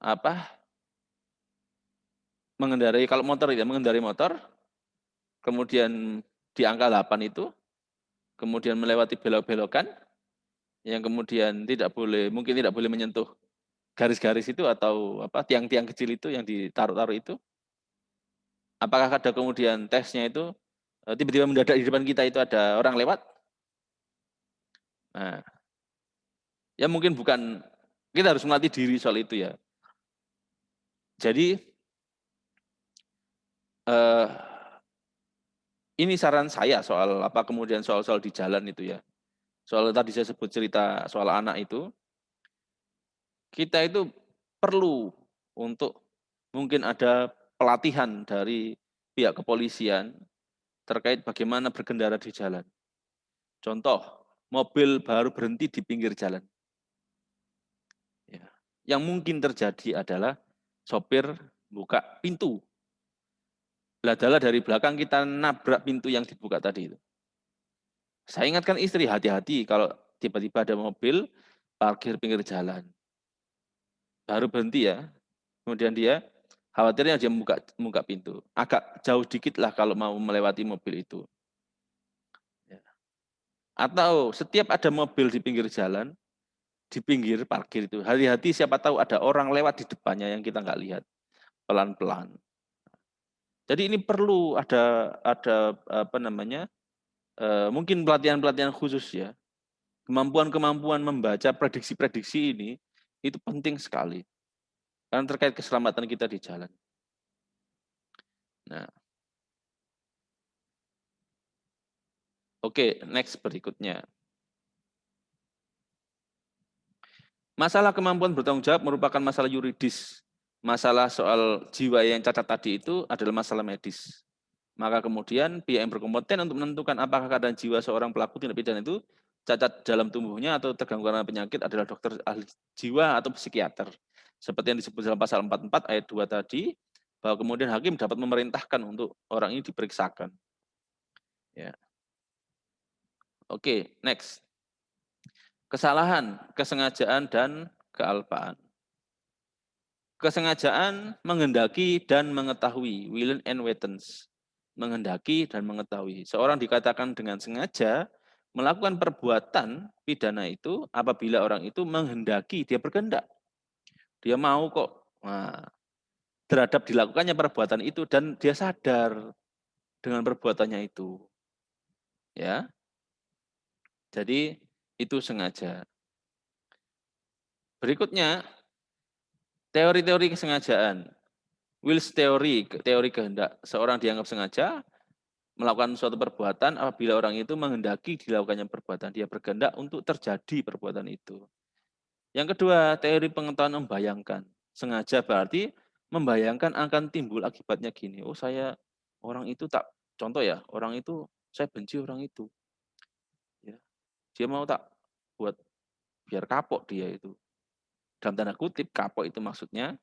apa mengendarai, kalau motor ya, mengendarai motor, kemudian di angka 8 itu, kemudian melewati belok-belokan, yang kemudian mungkin tidak boleh menyentuh garis-garis itu atau apa, tiang-tiang kecil itu yang ditaruh-taruh itu. Apakah ada kemudian tesnya itu, tiba-tiba mendadak di depan kita itu ada orang lewat? Nah, ya mungkin bukan, kita harus melatih diri soal itu ya. Jadi, ini saran saya soal apa, kemudian soal di jalan itu ya. Soal tadi saya sebut cerita soal anak itu, kita itu perlu untuk mungkin ada pelatihan dari pihak kepolisian terkait bagaimana berkendara di jalan. Contoh, mobil baru berhenti di pinggir jalan. Ya. Yang mungkin terjadi adalah sopir buka pintu. Adalah dari belakang kita nabrak pintu yang dibuka tadi itu. Saya ingatkan istri, hati-hati kalau tiba-tiba ada mobil parkir pinggir jalan. Baru berhenti ya, kemudian dia khawatirnya dia membuka pintu. Agak jauh dikit lah kalau mau melewati mobil itu. Ya. Atau setiap ada mobil di pinggir jalan, di pinggir parkir itu, hati-hati siapa tahu ada orang lewat di depannya yang kita nggak lihat, pelan-pelan. Jadi ini perlu ada apa namanya, mungkin pelatihan-pelatihan khusus ya. Kemampuan-kemampuan membaca prediksi-prediksi ini itu penting sekali karena terkait keselamatan kita di jalan. Nah, oke, next berikutnya. Masalah kemampuan bertanggung jawab merupakan masalah yuridis. Masalah soal jiwa yang cacat tadi itu adalah masalah medis. Maka kemudian pihak yang berkompeten untuk menentukan apakah keadaan jiwa seorang pelaku tindak pidana itu cacat dalam tubuhnya atau terganggu karena penyakit adalah dokter ahli jiwa atau psikiater. Seperti yang disebut dalam pasal 44 ayat 2 tadi, bahwa kemudian hakim dapat memerintahkan untuk orang ini diperiksakan. Ya. Oke, next. Kesalahan, kesengajaan, dan kealpaan. Kesengajaan menghendaki dan mengetahui, willing and wantons. Menghendaki dan mengetahui. Seorang dikatakan dengan sengaja melakukan perbuatan pidana itu apabila orang itu menghendaki, dia berkehendak. Dia mau kok. Nah, terhadap dilakukannya perbuatan itu dan dia sadar dengan perbuatannya itu. Ya. Jadi itu sengaja. Berikutnya, teori-teori kesengajaan. Will's theory, teori kehendak. Seorang dianggap sengaja melakukan suatu perbuatan apabila orang itu menghendaki dilakukannya perbuatan. Dia berkehendak untuk terjadi perbuatan itu. Yang kedua, teori pengetahuan membayangkan. Sengaja berarti membayangkan akan timbul akibatnya gini. Oh, orang itu tak, contoh ya, orang itu, saya benci orang itu. Ya, dia mau tak buat biar kapok dia itu. Dalam tanda kutip, kapok itu maksudnya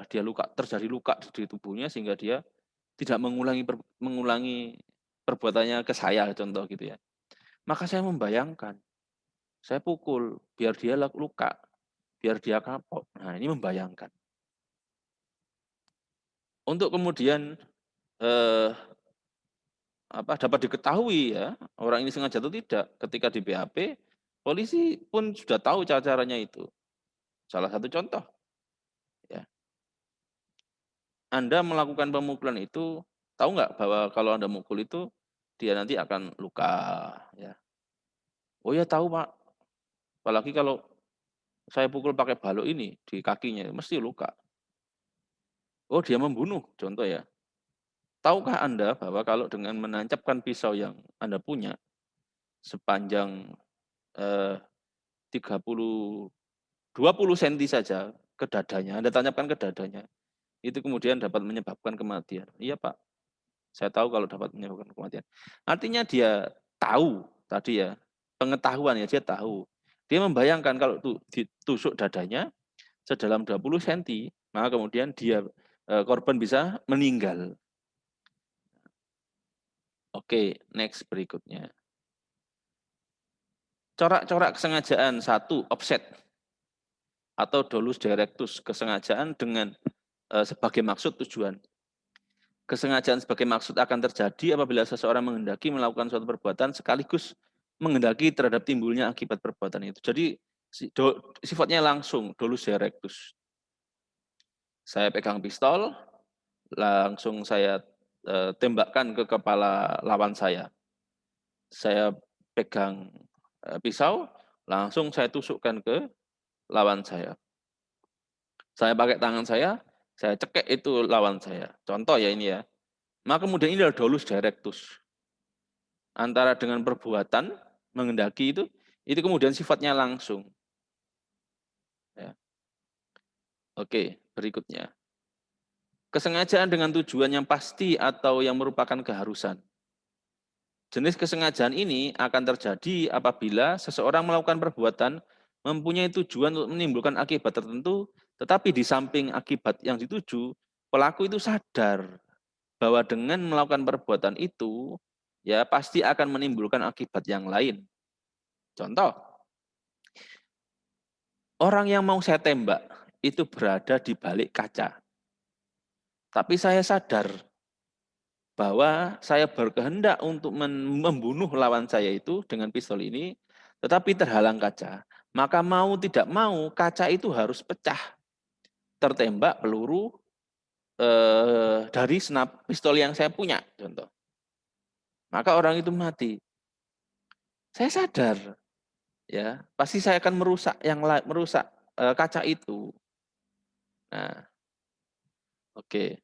dia terjadi luka di tubuhnya sehingga dia tidak mengulangi perbuatannya ke saya, contoh gitu ya. Maka saya membayangkan, saya pukul biar dia luka, biar dia kapok. Nah, ini membayangkan. Untuk kemudian dapat diketahui ya orang ini sengaja atau tidak, ketika di BAP, polisi pun sudah tahu cara-caranya itu. Salah satu contoh, ya, Anda melakukan pemukulan itu, tahu nggak bahwa kalau Anda mukul itu dia nanti akan luka, ya. Oh ya tahu Pak, apalagi kalau saya pukul pakai balok ini di kakinya, mesti luka. Oh dia membunuh, contoh ya. Tahukah Anda bahwa kalau dengan menancapkan pisau yang Anda punya sepanjang 30 20 cm saja ke dadanya, Anda tancapkan ke dadanya, itu kemudian dapat menyebabkan kematian. Iya Pak, saya tahu kalau dapat menyebabkan kematian. Artinya dia tahu tadi ya, pengetahuan ya, dia tahu. Dia membayangkan kalau ditusuk dadanya sedalam 20 cm, maka kemudian korban bisa meninggal. Oke, next berikutnya. Corak-corak kesengajaan, 1, offset atau dolus directus, kesengajaan dengan sebagai maksud tujuan. Kesengajaan sebagai maksud akan terjadi apabila seseorang menghendaki melakukan suatu perbuatan sekaligus menghendaki terhadap timbulnya akibat perbuatan itu. Jadi sifatnya langsung, dolus directus. Saya pegang pistol, langsung saya tembakkan ke kepala lawan saya. Saya pegang pisau, langsung saya tusukkan ke lawan saya. Saya pakai tangan saya cekek itu lawan saya. Contoh ya ini ya. Maka kemudian ini adalah dolus directus. Antara dengan perbuatan, menghendaki itu kemudian sifatnya langsung. Ya. Oke, berikutnya. Kesengajaan dengan tujuan yang pasti atau yang merupakan keharusan. Jenis kesengajaan ini akan terjadi apabila seseorang melakukan perbuatan mempunyai tujuan untuk menimbulkan akibat tertentu, tetapi di samping akibat yang dituju, pelaku itu sadar bahwa dengan melakukan perbuatan itu, ya pasti akan menimbulkan akibat yang lain. Contoh, orang yang mau saya tembak itu berada di balik kaca. Tapi saya sadar bahwa saya berkehendak untuk membunuh lawan saya itu dengan pistol ini, tetapi terhalang kaca. Maka mau tidak mau, kaca itu harus pecah. Tertembak peluru dari senap pistol yang saya punya, contoh. Maka orang itu mati. Saya sadar, ya pasti saya akan merusak kaca itu. Nah, oke.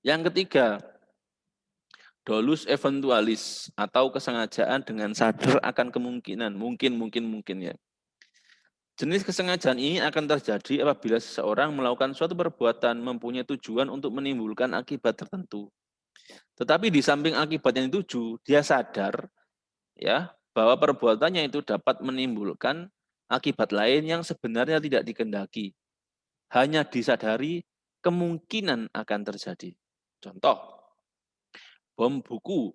Yang ketiga, dolus eventualis atau kesengajaan dengan sadar akan kemungkinan, mungkin ya. Jenis kesengajaan ini akan terjadi apabila seseorang melakukan suatu perbuatan mempunyai tujuan untuk menimbulkan akibat tertentu. Tetapi di samping akibat yang dituju, dia sadar ya bahwa perbuatannya itu dapat menimbulkan akibat lain yang sebenarnya tidak dikehendaki. Hanya disadari kemungkinan akan terjadi. Contoh, bom buku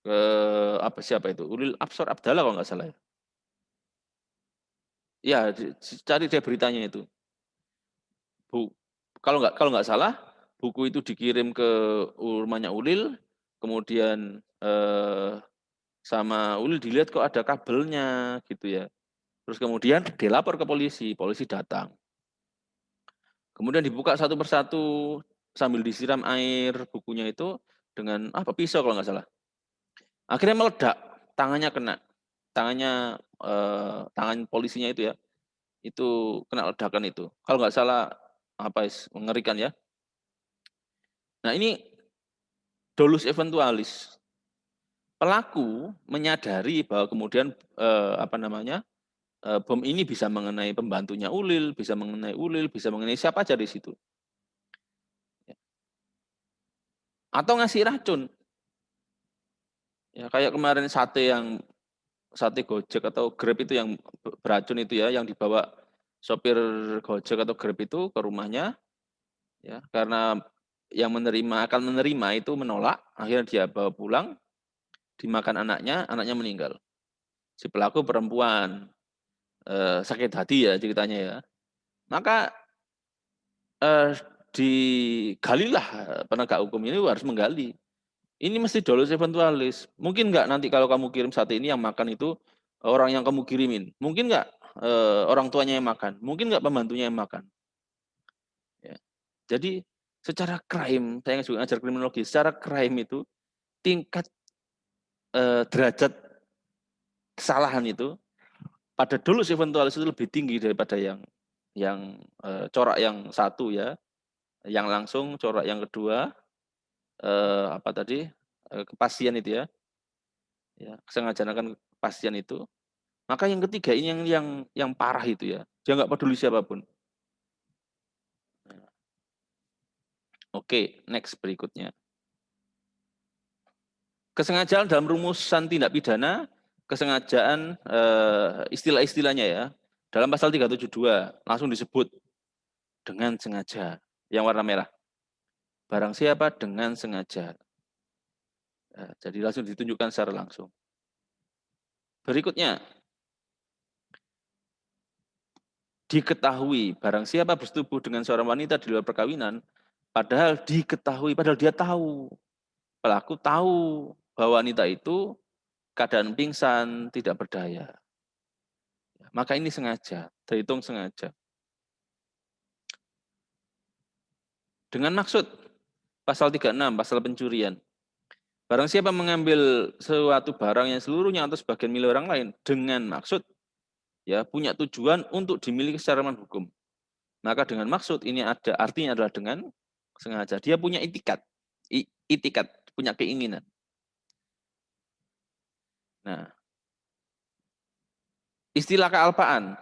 ke siapa itu? Ulil Absor Abdallah kalau nggak salah ya. Ya, cari deh beritanya itu. Kalau nggak salah, buku itu dikirim ke rumahnya Ulil, kemudian sama Ulil dilihat kok ada kabelnya gitu ya. Terus kemudian dilapor ke polisi datang. Kemudian dibuka satu persatu sambil disiram air bukunya itu dengan pisau kalau nggak salah. Akhirnya meledak, tangannya kena, tangan polisinya itu ya, itu kena ledakan itu. Kalau nggak salah mengerikan ya. Nah ini dolus eventualis. Pelaku menyadari bahwa kemudian bom ini bisa mengenai pembantunya Ulil, bisa mengenai siapa aja di situ. Atau ngasih racun. Ya, kayak kemarin sate Gojek atau Grab itu yang beracun itu ya, yang dibawa sopir Gojek atau Grab itu ke rumahnya, ya karena yang akan menerima itu menolak, akhirnya dia bawa pulang, dimakan anaknya meninggal. Si pelaku perempuan, sakit hati ya ceritanya ya. Maka digalilah penegak hukum ini harus menggali. Ini mesti dolus eventualis. Mungkin nggak nanti kalau kamu kirim sate ini yang makan itu orang yang kamu kirimin. Mungkin nggak orang tuanya yang makan. Mungkin nggak pembantunya yang makan. Ya. Jadi secara crime, saya juga ngajar kriminologi, secara crime itu tingkat derajat kesalahan itu pada dolus eventualis itu lebih tinggi daripada yang corak yang satu ya, yang langsung, corak yang kedua kepastian itu ya, kesengajaan akan kepastian itu. Maka yang ketiga ini yang parah itu ya, dia nggak peduli siapapun. Oke, next berikutnya. Kesengajaan dalam rumusan tindak pidana, kesengajaan istilah-istilahnya ya, dalam pasal 372 langsung disebut dengan sengaja, yang warna merah. Barang siapa dengan sengaja. Jadi langsung ditunjukkan secara langsung. Berikutnya, diketahui barang siapa bersetubuh dengan seorang wanita di luar perkawinan, padahal dia tahu, pelaku tahu bahwa wanita itu keadaan pingsan, tidak berdaya. Maka ini sengaja, terhitung sengaja. Dengan maksud, pasal 36, pasal pencurian. Barang siapa mengambil suatu barang yang seluruhnya atau sebagian milik orang lain dengan maksud, ya punya tujuan untuk dimiliki secara hukum. Maka dengan maksud ini ada artinya adalah dengan sengaja. Dia punya itikat, punya keinginan. Nah, istilah kealpaan.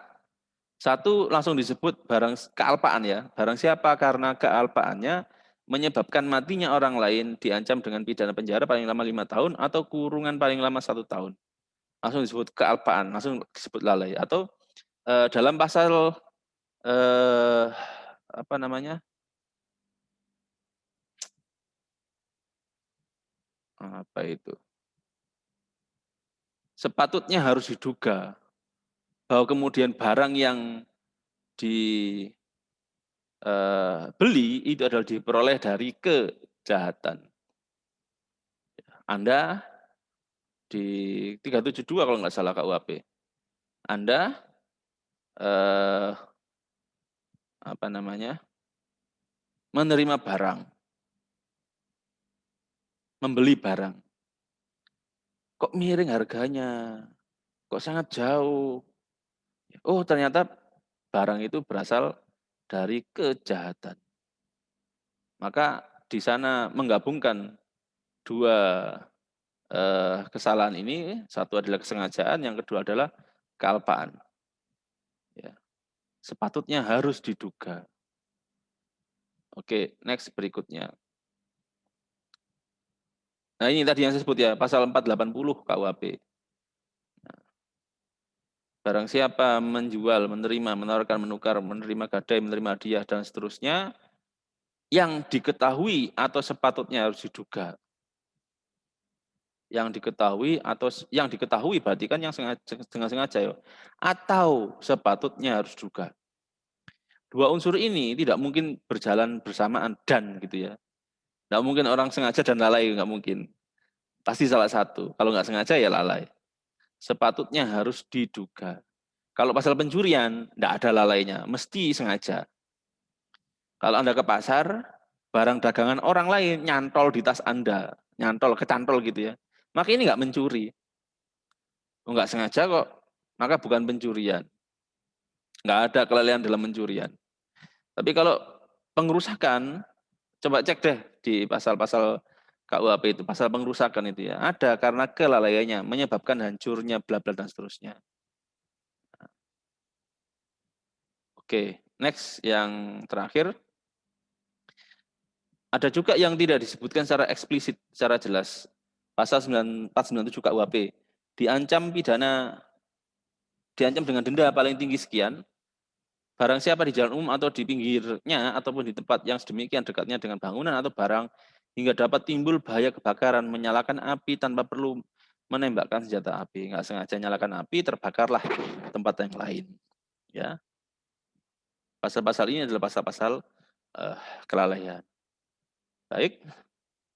Satu langsung disebut barang kealpaan ya. Barang siapa karena kealpaannya menyebabkan matinya orang lain diancam dengan pidana penjara paling lama 5 tahun atau kurungan paling lama 1 tahun. Langsung disebut kealpaan, langsung disebut lalai. Atau dalam pasal apa namanya? Apa itu? Sepatutnya harus diduga bahwa kemudian barang yang dibeli itu adalah diperoleh dari kejahatan. Anda di 372 kalau nggak salah KUHP, Anda apa namanya, menerima barang, membeli barang, kok miring harganya, kok sangat jauh. Oh ternyata barang itu berasal dari kejahatan. Maka di sana menggabungkan dua kesalahan ini, satu adalah kesengajaan, yang kedua adalah kealpaan. Ya. Sepatutnya harus diduga. Oke, next berikutnya. Nah ini tadi yang saya sebut ya, pasal 480 KUHP. Barang siapa menjual, menerima, menawarkan, menukar, menerima gadai, menerima hadiah, dan seterusnya, yang diketahui atau sepatutnya harus diduga. Yang diketahui atau yang diketahui berarti kan yang dengan sengaja ya. Atau sepatutnya harus diduga. Dua unsur ini tidak mungkin berjalan bersamaan dan gitu ya. Tidak mungkin orang sengaja dan lalai, nggak mungkin. Pasti salah satu. Kalau nggak sengaja ya lalai. Sepatutnya harus diduga. Kalau pasal pencurian, tidak ada lalainya, mesti sengaja. Kalau Anda ke pasar, barang dagangan orang lain nyantol di tas Anda, nyantol, kecantol gitu ya. Maka ini nggak mencuri. Nggak sengaja kok, maka bukan pencurian. Nggak ada kelalaian dalam pencurian. Tapi kalau pengerusakan, coba cek deh di pasal-pasal KUHP itu, pasal pengerusakan itu ya. Ada karena kelalaiannya, menyebabkan hancurnya bla bla dan seterusnya. Oke, next yang terakhir. Ada juga yang tidak disebutkan secara eksplisit, secara jelas. Pasal 497 KUHP. Diancam dengan denda paling tinggi sekian. Barang siapa di jalan umum atau di pinggirnya ataupun di tempat yang sedemikian dekatnya dengan bangunan atau barang hingga dapat timbul bahaya kebakaran, menyalakan api tanpa perlu menembakkan senjata api. Nggak sengaja nyalakan api, terbakarlah tempat yang lain. Ya, pasal-pasal ini adalah pasal-pasal kelalaian. Baik,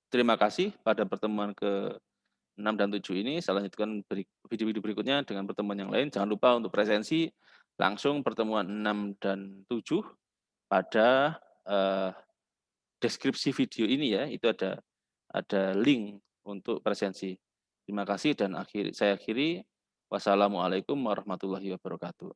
terima kasih pada pertemuan ke-6 dan 7 ini. Saya lanjutkan video-video berikutnya dengan pertemuan yang lain. Jangan lupa untuk presensi langsung pertemuan 6 dan 7 pada deskripsi video ini ya. Itu ada link untuk presensi. Terima kasih dan saya akhiri. Wassalamualaikum warahmatullahi wabarakatuh.